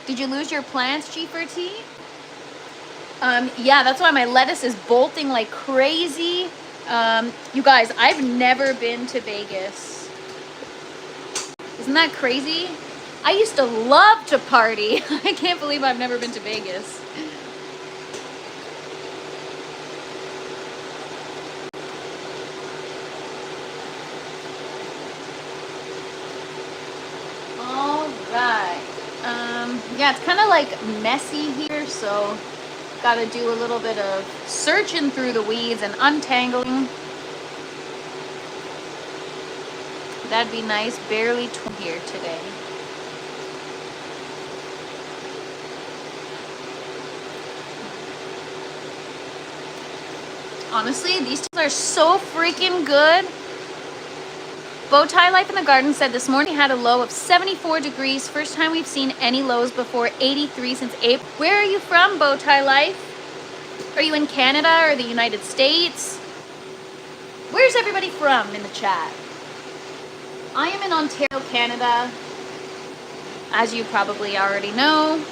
Did you lose your plants, G4T? Yeah, that's why my lettuce is bolting like crazy. You guys, I've never been to Vegas. Isn't that crazy? I used to love to party. I can't believe I've never been to Vegas. All right. Yeah, it's kind of like messy here, so got to do a little bit of searching through the weeds and untangling. That'd be nice. Barely here today. Honestly, these two are so freaking good. Bowtie Life in the Garden said this morning had a low of 74 degrees. First time we've seen any lows before. 83 since April. Where are you from, Bowtie Life? Are you in Canada or the United States? Where's everybody from in the chat? I am in Ontario, Canada. As you probably already know.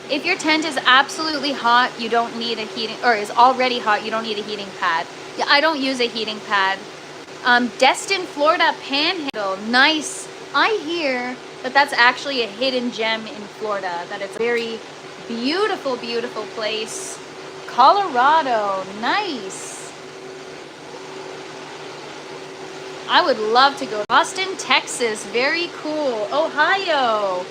If your tent is absolutely hot, you don't need a heating, or is already hot, you don't need a heating pad. Yeah, I don't use a heating pad. Destin, Florida Panhandle, nice. I hear that that's actually a hidden gem in Florida, that it's a very beautiful, beautiful place. Colorado, nice. I would love to go. Austin, Texas, very cool. Ohio.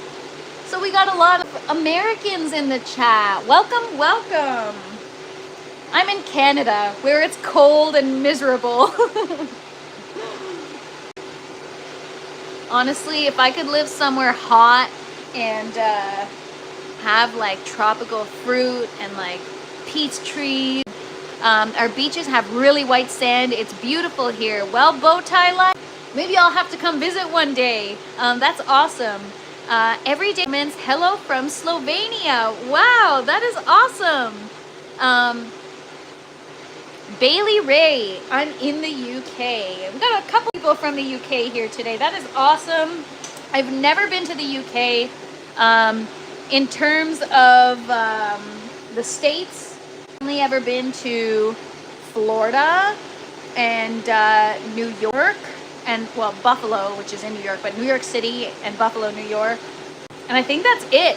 So we got a lot of Americans in the chat. Welcome, welcome. I'm in Canada, where it's cold and miserable. Honestly, if I could live somewhere hot and have like tropical fruit and like peach trees. Our beaches have really white sand. It's beautiful here. Well, Bowtie Life, maybe I'll have to come visit one day. That's awesome. Everyday comments, hello from Slovenia. Wow, that is awesome. Bailey Ray, I'm in the UK. We've got a couple people from the UK here today. That is awesome. I've never been to the UK. In terms of the States, I've only ever been to Florida and New York. And, well, Buffalo, which is in New York, but New York City and Buffalo, New York. And I think that's it.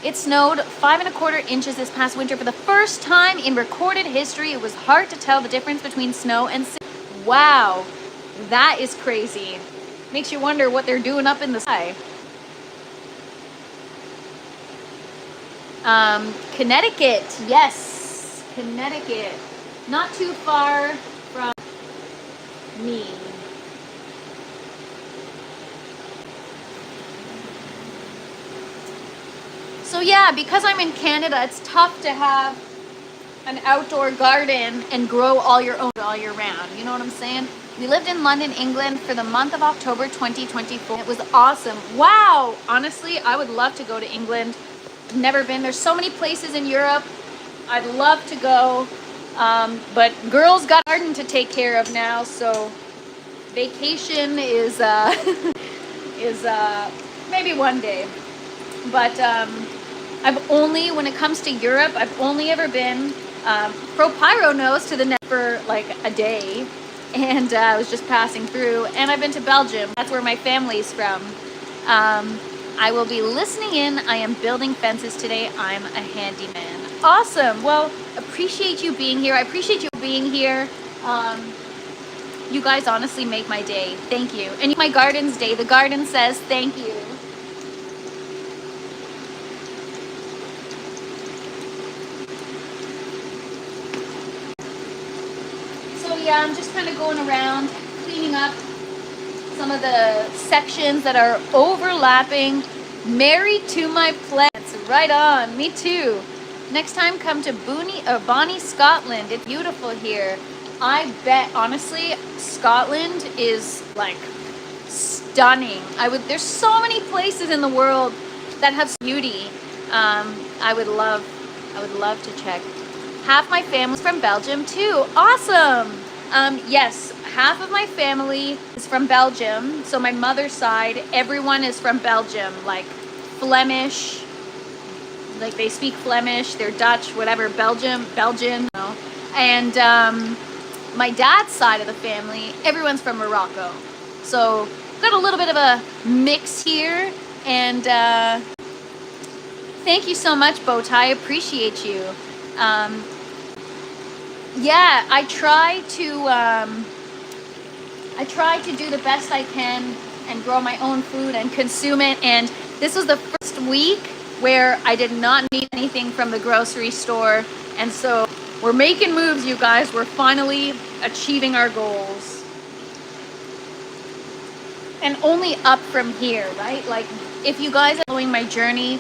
It snowed 5¼ inches this past winter. For the first time in recorded history, it was hard to tell the difference between snow and snow. Wow, that is crazy. Makes you wonder what they're doing up in the sky. Connecticut, yes, Connecticut. Not too far from me. So yeah, because I'm in Canada, it's tough to have an outdoor garden and grow all your own all year round. You know what I'm saying? We lived in London, England for the month of October 2024. It was awesome. Wow! Honestly, I would love to go to England. I've never been. There's so many places in Europe. I'd love to go. But girls got a garden to take care of now, so vacation is maybe one day. But I've only, when it comes to Europe, I've only ever been Pro Pyro knows to the net for like a day, and I was just passing through. And I've been to Belgium. That's where my family's from. I will be listening in. I am building fences today. I'm a handyman. Awesome. Well, appreciate you being here. I appreciate you being here. You guys honestly make my day. Thank you. And my garden's day. The garden says thank you. So yeah, I'm just kind of going around cleaning up some of the sections that are overlapping. Married to my plants. Right on. Me too. Next time, come to Bonnie, Scotland. It's beautiful here. I bet, honestly, Scotland is like stunning. There's so many places in the world that have beauty. I would love to check. Half my family's from Belgium too. Awesome. Yes, half of my family is from Belgium. So my mother's side, everyone is from Belgium, like Flemish, like they speak Flemish, they're Dutch, whatever, Belgian, you know. And my dad's side of the family, everyone's from Morocco. So got a little bit of a mix here. And thank you so much, Bowtie. I appreciate you. Yeah, I try to do the best I can and grow my own food and consume it. And this was the first week where I did not need anything from the grocery store. And so we're making moves, you guys. We're finally achieving our goals. And only up from here, right? Like, if you guys are following my journey,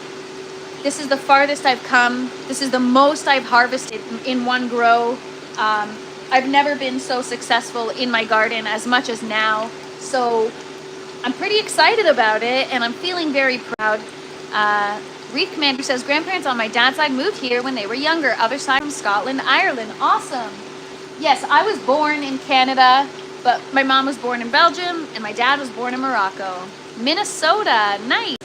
this is the farthest I've come. This is the most I've harvested in one grow. I've never been so successful in my garden as much as now. So I'm pretty excited about it, and I'm feeling very proud. Reef Commander says, grandparents on my dad's side moved here when they were younger. Other side from Scotland, Ireland. Awesome. Yes, I was born in Canada, but my mom was born in Belgium, and my dad was born in Morocco. Minnesota, nice.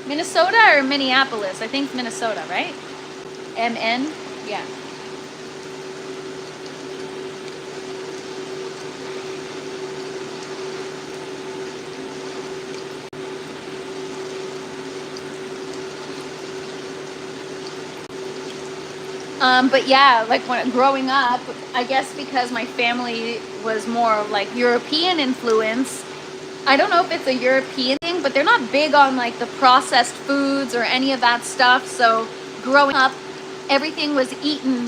Minnesota or Minneapolis? I think Minnesota, right? MN, yeah. But yeah, like when growing up, I guess because my family was more like European influence, I don't know if it's a European thing, but they're not big on like the processed foods or any of that stuff. So growing up, everything was eaten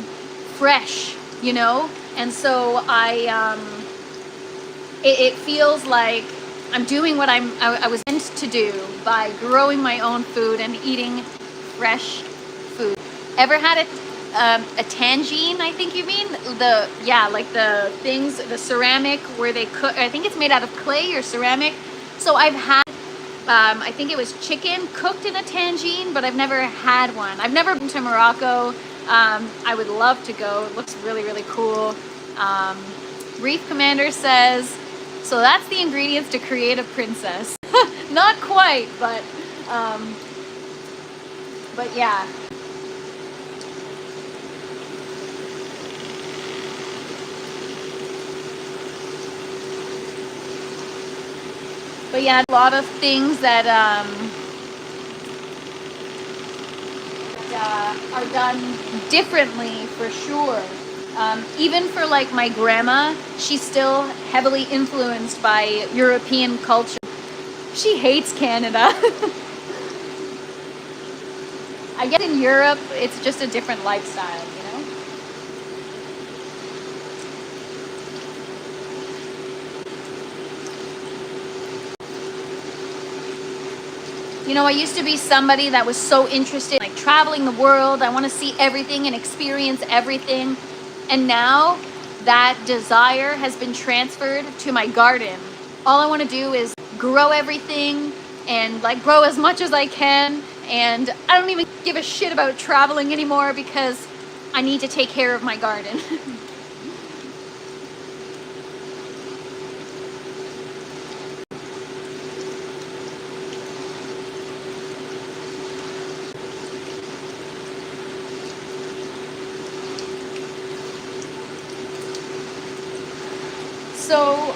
fresh, you know? And so it feels like I'm doing what I was meant to do by growing my own food and eating fresh food. Ever had a tangine, I think you mean? Like the things, the ceramic where they cook, I think it's made out of clay or ceramic. So I've had, I think it was chicken cooked in a tangine, but I've never had one. I've never been to Morocco. I would love to go. It looks really, really cool. Reef Commander says, so that's the ingredients to create a princess. Not quite, but yeah. But yeah, a lot of things that are done differently for sure. Even for like my grandma, she's still heavily influenced by European culture. She hates Canada. I guess in Europe, it's just a different lifestyle, you know? You know, I used to be somebody that was so interested in like traveling the world. I want to see everything and experience everything. And now that desire has been transferred to my garden. All I want to do is grow everything and like grow as much as I can. And I don't even give a shit about traveling anymore because I need to take care of my garden. So,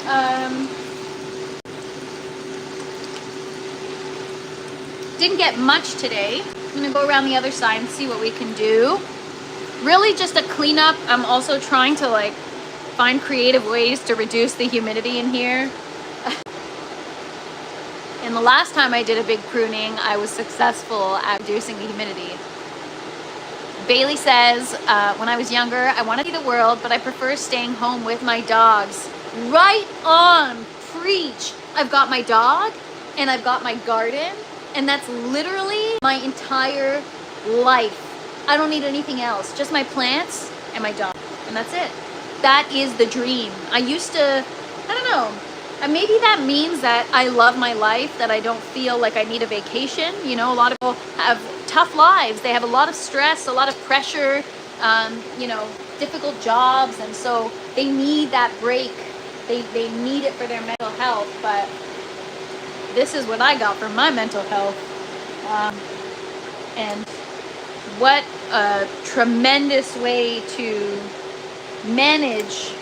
didn't get much today. I'm gonna go around the other side and see what we can do. Really just a cleanup. I'm also trying to like find creative ways to reduce the humidity in here. And the last time I did a big pruning, I was successful at reducing the humidity. Bailey says, when I was younger, I wanted to see the world, but I prefer staying home with my dogs. Right on, preach. I've got my dog and I've got my garden And that's literally my entire life. I don't need anything else, just my plants and my dog, and that's it. That is the dream. I used to, I don't know, and maybe that means that I love my life, that I don't feel like I need a vacation. You know, a lot of people have tough lives. They have a lot of stress, a lot of pressure, you know, difficult jobs, and so they need that break. They need it for their mental health, but this is what I got for my mental health. And what a tremendous way to manage,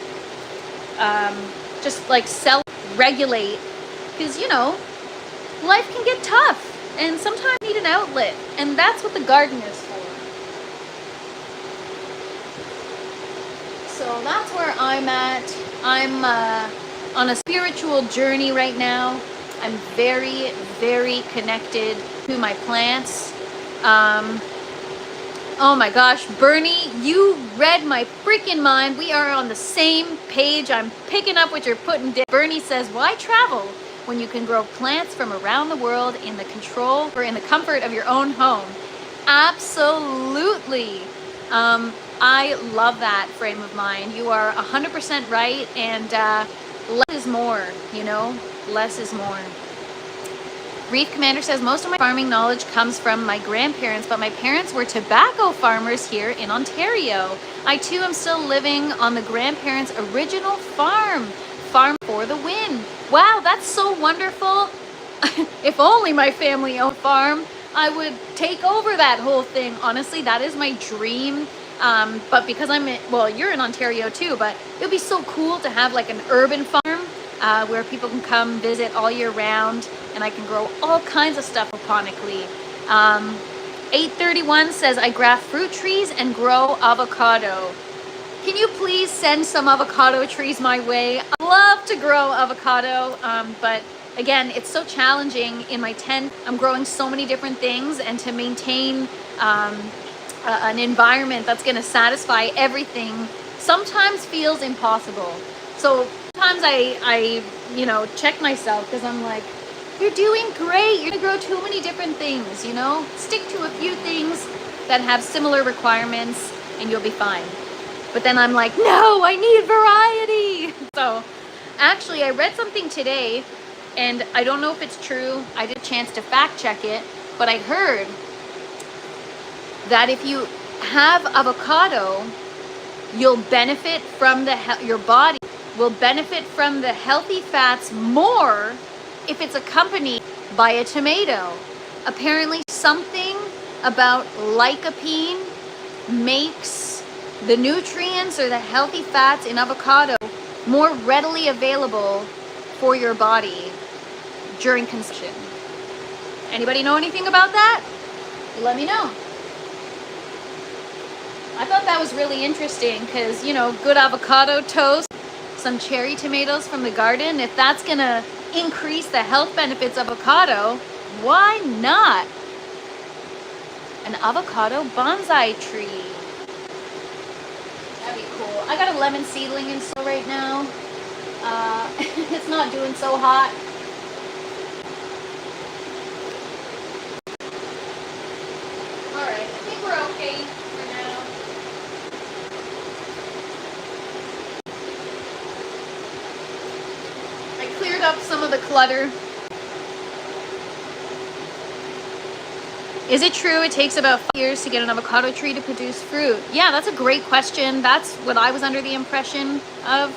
just like self-regulate, because, you know, life can get tough and sometimes you need an outlet, and that's what the garden is for. So that's where I'm at. I'm on a spiritual journey right now. I'm very, very connected to my plants. Oh my gosh, Bernie, you read my freaking mind. We are on the same page. I'm picking up what you're putting down. Bernie says, why travel when you can grow plants from around the world in the control or in the comfort of your own home? Absolutely. I love that frame of mind. You are 100% right, and less is more, you know? Less is more. Reef Commander says, most of my farming knowledge comes from my grandparents, but my parents were tobacco farmers here in Ontario. I too am still living on the grandparents' original farm. Farm for the win. Wow, that's so wonderful. If only my family owned a farm, I would take over that whole thing. Honestly, that is my dream. But because well, you're in Ontario too, but it would be so cool to have like an urban farm where people can come visit all year round, and I can grow all kinds of stuff aquatically. 831 says, I graft fruit trees and grow avocado. Can you please send some avocado trees my way? I love to grow avocado, but again, it's so challenging in my tent. I'm growing so many different things, and to maintain an environment that's going to satisfy everything sometimes feels impossible. So sometimes I you know, check myself, because I'm like, you're doing great. You're going to grow too many different things, you know? Stick to a few things that have similar requirements and you'll be fine. But then I'm like, no, I need variety. So actually, I read something today, and I don't know if it's true. I did a chance to fact check it, but I heard that if you have avocado, you'll benefit from your body will benefit from the healthy fats more if it's accompanied by a tomato. Apparently something about lycopene makes the nutrients or the healthy fats in avocado more readily available for your body during consumption. Anybody know anything about that? Let me know. I thought that was really interesting because, you know, good avocado toast, some cherry tomatoes from the garden, if that's gonna increase the health benefits of avocado, why not? An avocado bonsai tree. That'd be cool. I got a lemon seedling in soil right now. It's not doing so hot. Alright, I think we're okay for now. I cleared up some of the clutter. Is it true it takes about 5 years to get an avocado tree to produce fruit? Yeah, that's a great question. That's what I was under the impression of.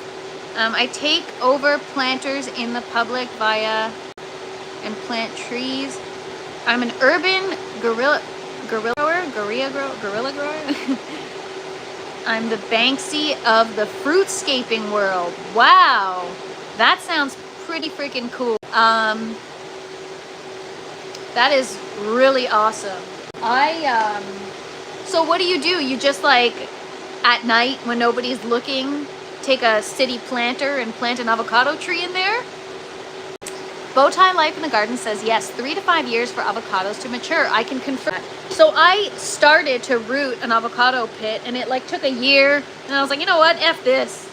I take over planters in the public via and plant trees. I'm an urban guerrilla grower. I'm the Banksy of the fruitscaping world. Wow, that sounds pretty freaking cool. That is really awesome. So what do? You just like at night when nobody's looking, take a city planter and plant an avocado tree in there? Bowtie Life in the Garden says, yes, 3 to 5 years for avocados to mature. I can confirm that. So I started to root an avocado pit, and it like took a year, and I was like, you know what, F this.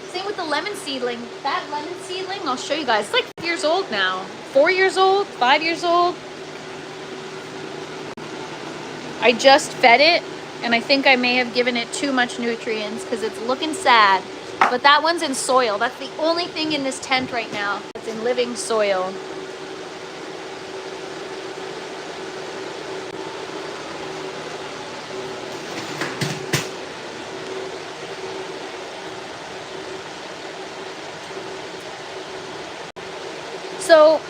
Same with the lemon seedling. That lemon seedling, I'll show you guys, it's like 5 years old now. 4 years old, 5 years old. I just fed it, and I think I may have given it too much nutrients because it's looking sad. But that one's in soil. That's the only thing in this tent right now. It's in living soil. So,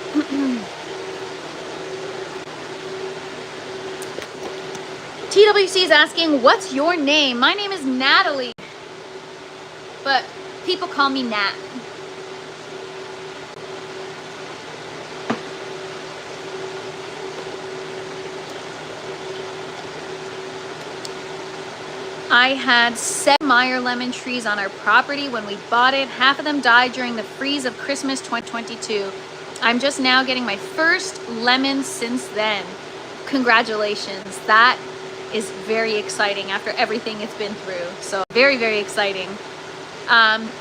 TWC is asking, what's your name? My name is Natalie, but people call me Nat. I had 7 Meyer lemon trees on our property when we bought it. Half of them died during the freeze of Christmas 2022. I'm just now getting my first lemon since then. Congratulations. That is very exciting after everything it's been through. So very, very exciting.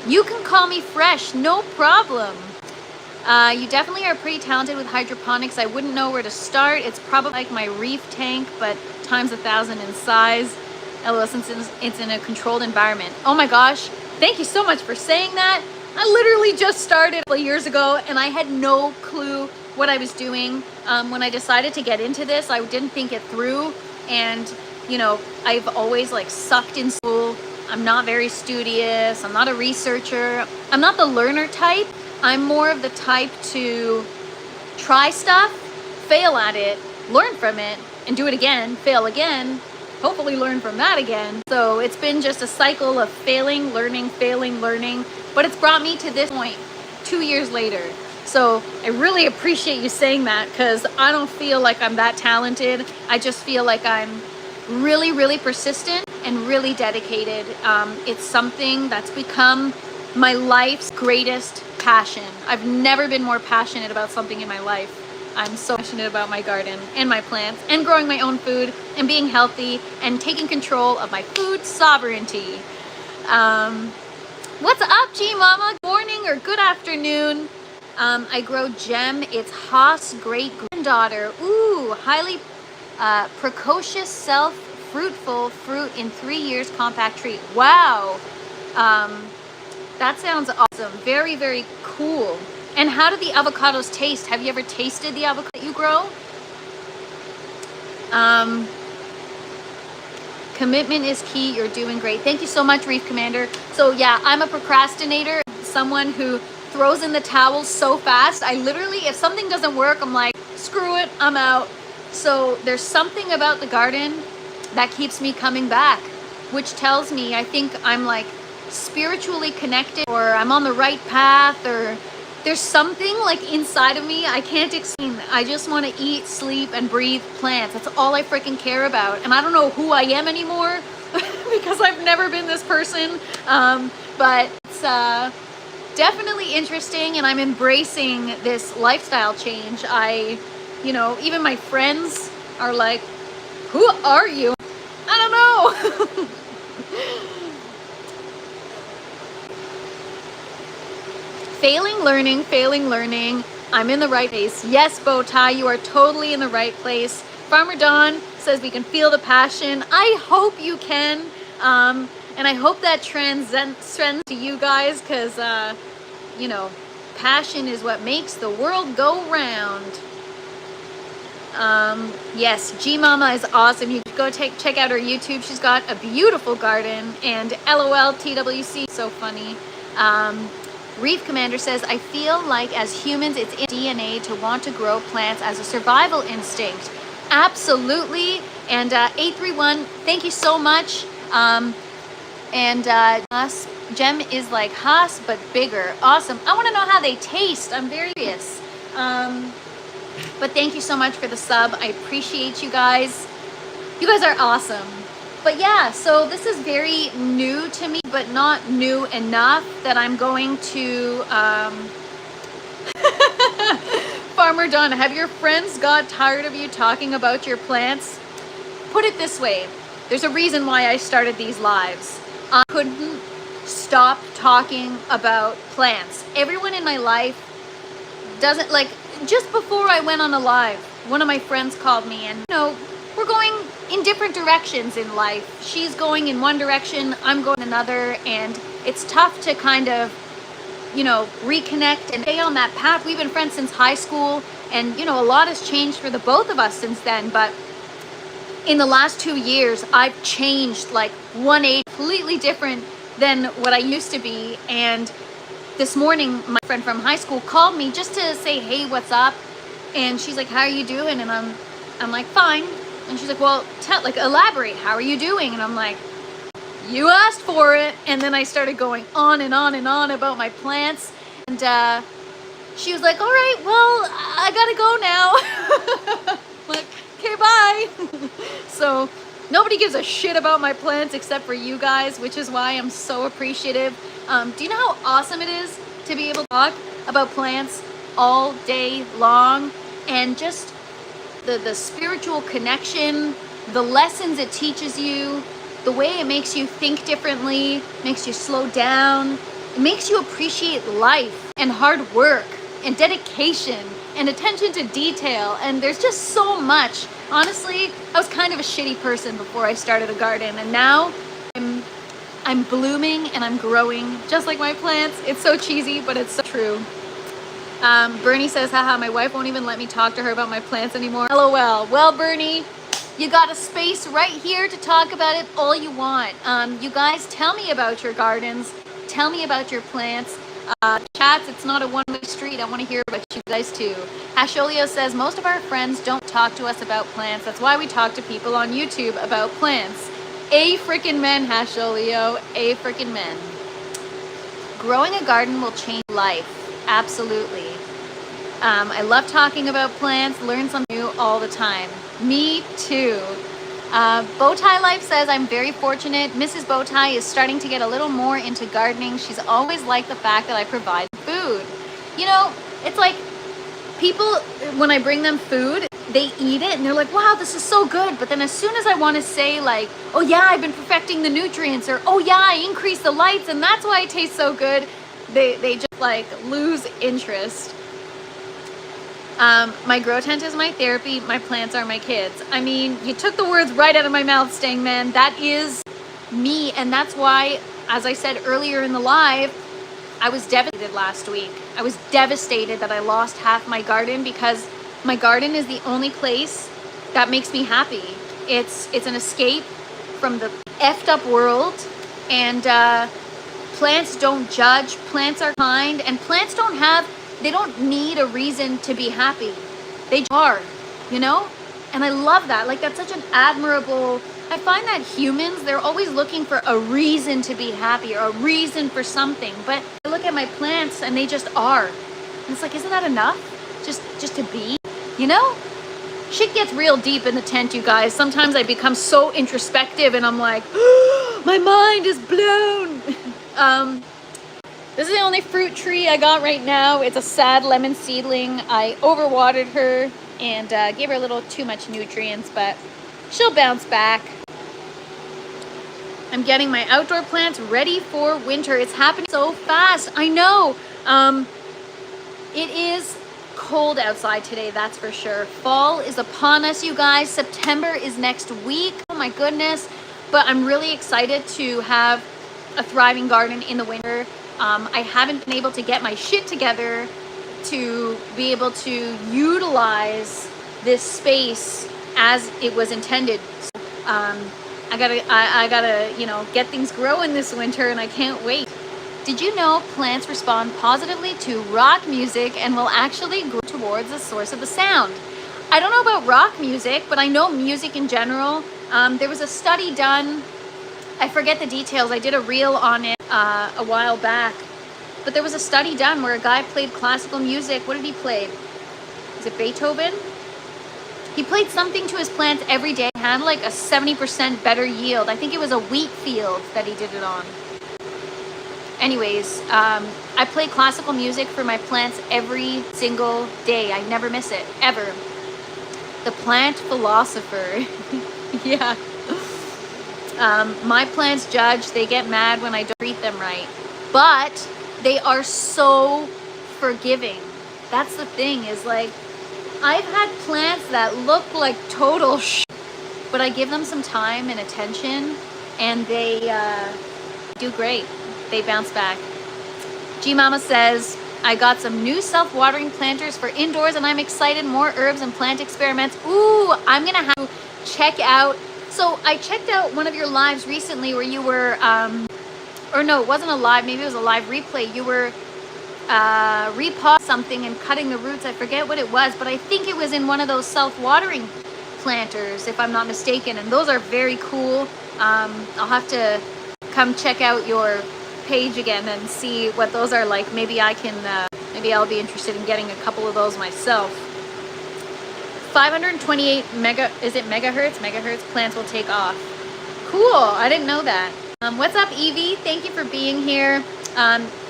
You can call me Fresh, no problem. You definitely are pretty talented with hydroponics. I wouldn't know where to start. It's probably like my reef tank, but times 1,000 in size. LOL, since it's in a controlled environment. Oh my gosh, thank you so much for saying that. I literally just started a couple years ago and I had no clue what I was doing. When I decided to get into this, I didn't think it through. And, you know, I've always like sucked in school. I'm not very studious. I'm not a researcher. I'm not the learner type. I'm more of the type to try stuff, fail at it, learn from it, and do it again, fail again, hopefully learn from that again. So it's been just a cycle of failing, learning, but it's brought me to this point 2 years later. So I really appreciate you saying that because I don't feel like I'm that talented. I just feel like I'm really, really persistent and really dedicated. It's something that's become my life's greatest passion. I've never been more passionate about something in my life. I'm so passionate about my garden and my plants and growing my own food and being healthy and taking control of my food sovereignty. What's up, G Mama? Good morning or good afternoon. I grow Gem. It's Haas' great granddaughter. Ooh, highly precocious, self-fruitful fruit in 3 years compact tree. Wow. That sounds awesome. Very, very cool. And how do the avocados taste? Have you ever tasted the avocado that you grow? Commitment is key. You're doing great. Thank you so much, Reef Commander. So yeah, I'm a procrastinator, someone who throws in the towel so fast. I literally, if something doesn't work, I'm like, screw it, I'm out. So there's something about the garden that keeps me coming back, which tells me I think I'm like spiritually connected, or I'm on the right path, or there's something like inside of me I can't explain. I just want to eat, sleep, and breathe plants. That's all I freaking care about. And I don't know who I am anymore because I've never been this person. But it's definitely interesting, and I'm embracing this lifestyle change. You know, even my friends are like, who are you? I don't know. Failing, learning. I'm in the right place. Yes, Bowtie, you are totally in the right place. Farmer Don says we can feel the passion. I hope you can. And I hope that transcends to you guys because, you know, passion is what makes the world go round. Yes, G Mama is awesome. You go check out her YouTube. She's got a beautiful garden. And LOL TWC, so funny. Reef Commander says, I feel like as humans, it's in DNA to want to grow plants as a survival instinct. Absolutely. And 831, thank you so much. Us, Gem is like Haas, but bigger. Awesome. I want to know how they taste. I'm very curious. But thank you so much for the sub. I appreciate you guys. You guys are awesome. But yeah, so this is very new to me, but not new enough that I'm going to, Farmer Don, have your friends got tired of you talking about your plants? Put it this way, there's a reason why I started these lives. I couldn't stop talking about plants. Everyone in my life doesn't, like, just before I went on a live, one of my friends called me and, you know, we're going in different directions in life. She's going in one direction, I'm going another, and it's tough to kind of, you know, reconnect and stay on that path. We've been friends since high school, and you know, a lot has changed for the both of us since then, but in the last 2 years, I've changed like 180, completely different than what I used to be. And this morning, my friend from high school called me just to say, hey, what's up? And she's like, how are you doing? And I'm like, fine. And she's like, well, elaborate, how are you doing? And I'm like, you asked for it. And then I started going on and on and on about my plants. And she was like, all right, well, I gotta go now. Like, okay, bye. So nobody gives a shit about my plants except for you guys, which is why I'm so appreciative. Do you know how awesome it is to be able to talk about plants all day long, and just the spiritual connection, the lessons it teaches you, the way it makes you think differently, makes you slow down, it makes you appreciate life and hard work and dedication and attention to detail. And there's just so much. Honestly, I was kind of a shitty person before I started a garden, and now I'm blooming and I'm growing just like my plants. It's so cheesy, but it's so true. Bernie says, haha, my wife won't even let me talk to her about my plants anymore. LOL. Well, Bernie, you got a space right here to talk about it all you want. You guys, tell me about your gardens. Tell me about your plants. Chats, it's not a one-way street. I want to hear about you guys too. Asholio says, most of our friends don't talk to us about plants. That's why we talk to people on YouTube about plants. A frickin' men, Asholio. A frickin' men. Growing a garden will change life. Absolutely. I love talking about plants. Learn something new all the time. Me too. Bowtie Life says, I'm very fortunate. Mrs. Bowtie is starting to get a little more into gardening. She's always liked the fact that I provide food. You know, it's like people, when I bring them food, they eat it and they're like, wow, this is so good. But then as soon as I want to say like, oh yeah, I've been perfecting the nutrients, or oh yeah, I increased the lights and that's why it tastes so good, they just like lose interest. My grow tent is my therapy. My plants are my kids. I mean, you took the words right out of my mouth, Stangman. That is me. And that's why, as I said earlier in the live, I was devastated last week. I was devastated that I lost half my garden, because my garden is the only place that makes me happy. It's an escape from the effed up world. And plants don't judge. Plants are kind. And plants they don't need a reason to be happy. They are, you know? And I love that. Like, that's such an admirable, I find that humans, they're always looking for a reason to be happy or a reason for something. But I look at my plants and they just are. And it's like, isn't that enough? Just to be, you know? Shit gets real deep in the tent, you guys. Sometimes I become so introspective and I'm like, oh, my mind is blown. This is the only fruit tree I got right now. It's a sad lemon seedling. I overwatered her and gave her a little too much nutrients, but she'll bounce back. I'm getting my outdoor plants ready for winter. It's happening so fast. I know. It is cold outside today, that's for sure. Fall is upon us, you guys. September is next week. Oh my goodness. But I'm really excited to have a thriving garden in the winter. I haven't been able to get my shit together to be able to utilize this space as it was intended. So, I gotta, you know, get things growing this winter, and I can't wait. Did you know plants respond positively to rock music and will actually grow towards the source of the sound? I don't know about rock music, but I know music in general. There was a study done. I forget the details. I did a reel on it a while back. But there was a study done where a guy played classical music. What did he play? Is it Beethoven? He played something to his plants every day. Had like a 70% better yield. I think it was a wheat field that he did it on. Anyways, I play classical music for my plants every single day. I never miss it, ever. The plant philosopher. Yeah. My plants judge. They get mad when I don't treat them right. But they are so forgiving. That's the thing, is like, I've had plants that look like total shit, but I give them some time and attention, and they do great. They bounce back. G Mama says, I got some new self-watering planters for indoors and I'm excited. More herbs and plant experiments. Ooh, I'm gonna have to check out. So I checked out one of your lives recently where you were, or no, it wasn't a live, maybe it was a live replay. You were repotting something and cutting the roots. I forget what it was, but I think it was in one of those self-watering planters, if I'm not mistaken. And those are very cool. I'll have to come check out your page again and see what those are like. Maybe I can, maybe I'll be interested in getting a couple of those myself. 528 megahertz? Megahertz plants will take off. Cool, I didn't know that. What's up, Evie? Thank you for being here.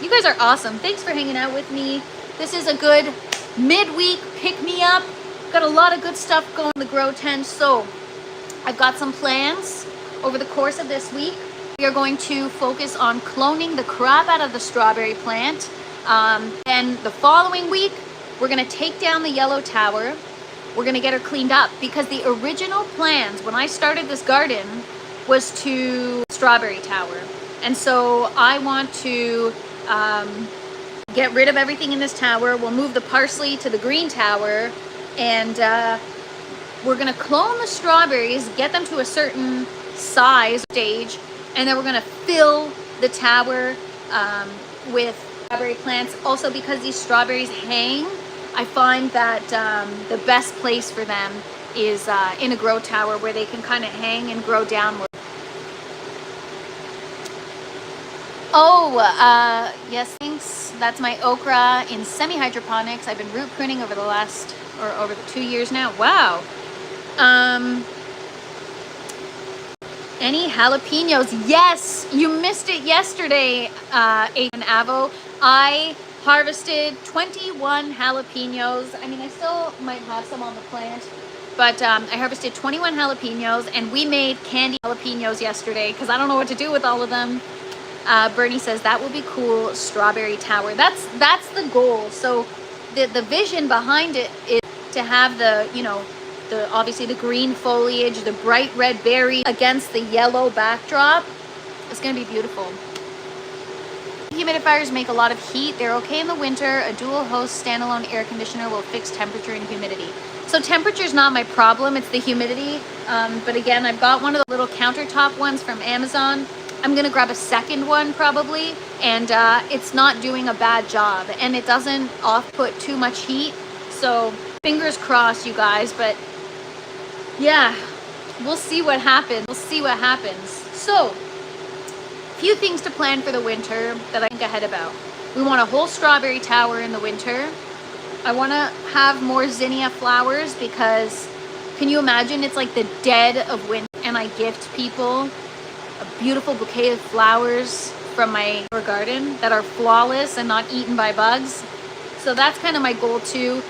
You guys are awesome. Thanks for hanging out with me. This is a good midweek pick-me-up. Got a lot of good stuff going in the grow tent. So I've got some plans over the course of this week. We are going to focus on cloning the crap out of the strawberry plant. Then the following week, we're going to take down the yellow tower. We're going to get her cleaned up because the original plans when I started this garden was to strawberry tower. And so I want to get rid of everything in this tower. We'll move the parsley to the green tower, and we're going to clone the strawberries, get them to a certain size stage, and then we're going to fill the tower with strawberry plants. Also, because these strawberries hang, I find that the best place for them is in a grow tower where they can kind of hang and grow downward. Oh, yes, thanks. That's my okra in semi-hydroponics. I've been root pruning over the 2 years now. Wow. Any jalapenos? Yes, you missed it yesterday, Aiden Avo. I harvested 21 jalapenos. I mean, I still might have some on the plant, but I harvested 21 jalapenos, and we made candy jalapenos yesterday because I don't know what to do with all of them. Bernie says that will be cool. Strawberry tower. That's the goal. So the vision behind it is to have the, you know, obviously the green foliage, the bright red berry against the yellow backdrop. It's going to be beautiful. Humidifiers make a lot of heat. They're okay in the winter. A dual host standalone air conditioner will fix temperature and humidity. So temperature's not my problem. It's the humidity. But again, I've got one of the little countertop ones from Amazon. I'm going to grab a second one probably. And it's not doing a bad job. And it doesn't off-put too much heat. So fingers crossed, you guys. But yeah, we'll see what happens. We'll see what happens. So, few things to plan for the winter that I think ahead about. We want a whole strawberry tower in the winter. I want to have more zinnia flowers because can you imagine it's like the dead of winter and I gift people a beautiful bouquet of flowers from my garden that are flawless and not eaten by bugs. So that's kind of my goal too.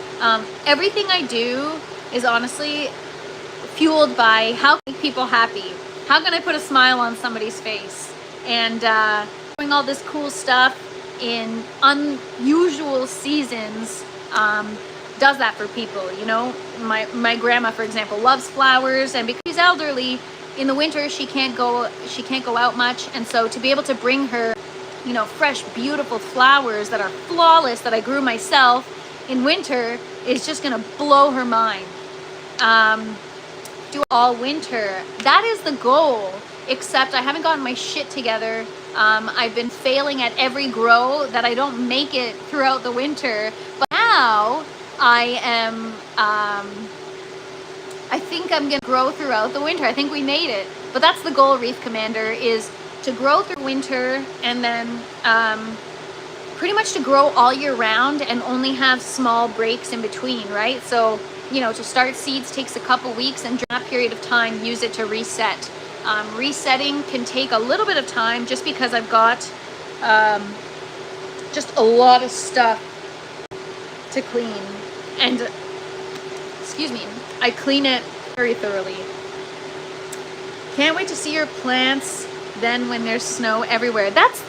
Everything I do is honestly fueled by how to make people happy. How can I put a smile on somebody's face? And doing all this cool stuff in unusual seasons does that for people, you know. My grandma, for example, loves flowers, and because she's elderly, in the winter she can't go out much, and so to be able to bring her, you know, fresh, beautiful flowers that are flawless that I grew myself in winter is just gonna blow her mind. Do all winter. That is the goal. Except I haven't gotten my shit together. I've been failing at every grow that I don't make it throughout the winter. But now I am, I think I'm gonna grow throughout the winter. I think we made it. But that's the goal, Reef Commander, is to grow through winter and then pretty much to grow all year round and only have small breaks in between, right? So, you know, to start seeds takes a couple weeks, and during that period of time, use it to reset. Resetting can take a little bit of time just because I've got just a lot of stuff to clean. And, excuse me, I clean it very thoroughly. Can't wait to see your plants then when there's snow everywhere. That's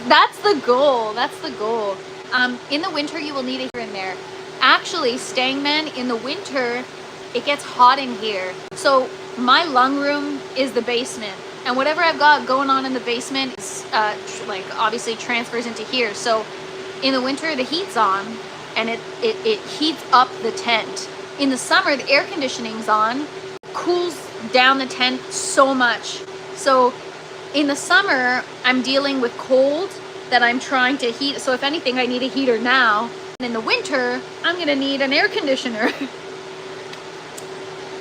the goal. That's the goal. In the winter, you will need a heater in there. Actually, Stangman, in the winter, it gets hot in here. So my lung room is the basement, and whatever I've got going on in the basement is like obviously transfers into here. So in the winter the heat's on and it heats up the tent. In the summer the air conditioning's on, cools down the tent so much. So in the summer I'm dealing with cold that I'm trying to heat. So if anything, I need a heater now. And in the winter, I'm gonna need an air conditioner.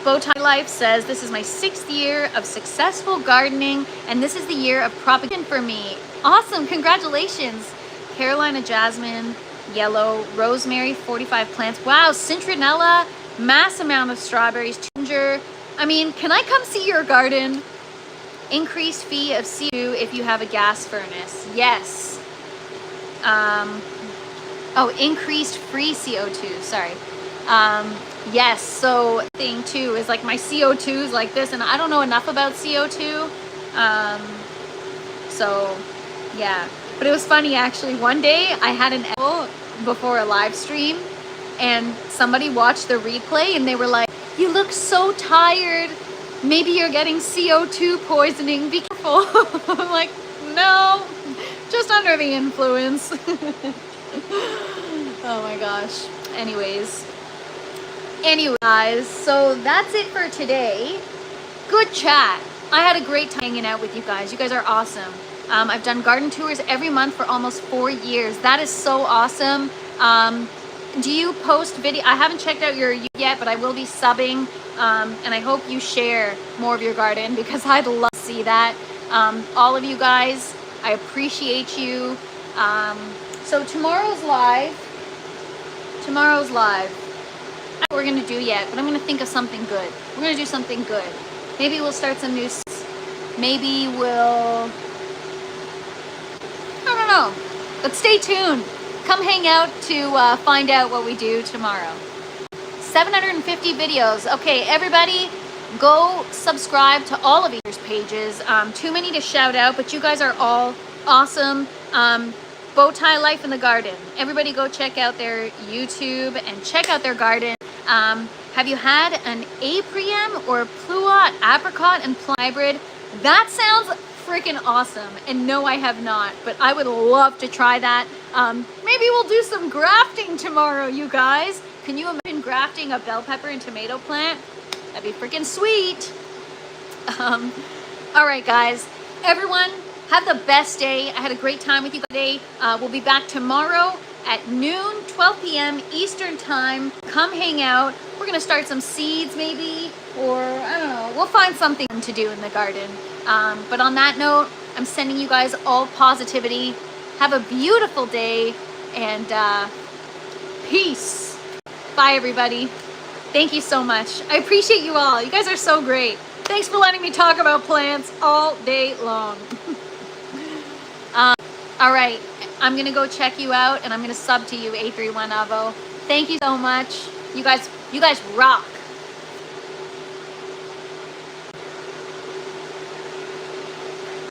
Bowtie Life says, this is my 6th year of successful gardening, and this is the year of propagation for me. Awesome, congratulations. Carolina Jasmine, yellow, rosemary, 45 plants. Wow, citronella, mass amount of strawberries, ginger. I mean, can I come see your garden? Increased fee of CO2 if you have a gas furnace. Yes. Oh, increased free CO2, sorry. Yes, so thing too is like my CO2 is like this, and I don't know enough about CO2. So yeah, but it was funny actually. One day I had an edible before a live stream, and somebody watched the replay and they were like, you look so tired. Maybe you're getting CO2 poisoning, be careful. I'm like, no, just under the influence. Oh my gosh. Anyways, guys, so that's it for today. Good chat. I had a great time hanging out with you guys. You guys are awesome. I've done garden tours every month for almost 4 years. That is so awesome. Do you post video? I haven't checked out your yet, but I will be subbing, and I hope you share more of your garden because I'd love to see that. All of you guys, I appreciate you. So tomorrow's live. I don't know what we're gonna do yet, but I'm gonna think of something good. We're gonna do something good. Maybe we'll start some new. Maybe we'll. I don't know. But stay tuned. Come hang out to find out what we do tomorrow. 750 videos. Okay, everybody, go subscribe to all of your pages. Too many to shout out, but you guys are all awesome. Bowtie Life in the Garden. Everybody go check out their YouTube and check out their garden. Have you had an Aprium or Pluot apricot and plum hybrid? That sounds freaking awesome. And no, I have not, but I would love to try that. Maybe we'll do some grafting tomorrow, you guys. Can you imagine grafting a bell pepper and tomato plant? That'd be freaking sweet. All right, guys. Everyone, have the best day. I had a great time with you today. We'll be back tomorrow at noon, 12 p.m. Eastern time. Come hang out. We're gonna start some seeds maybe, or I don't know. We'll find something to do in the garden. But on that note, I'm sending you guys all positivity. Have a beautiful day, and peace. Bye, everybody. Thank you so much. I appreciate you all. You guys are so great. Thanks for letting me talk about plants all day long. All right, I'm gonna go check you out, and I'm gonna sub to you, A31 Avo. Thank you so much. You guys rock.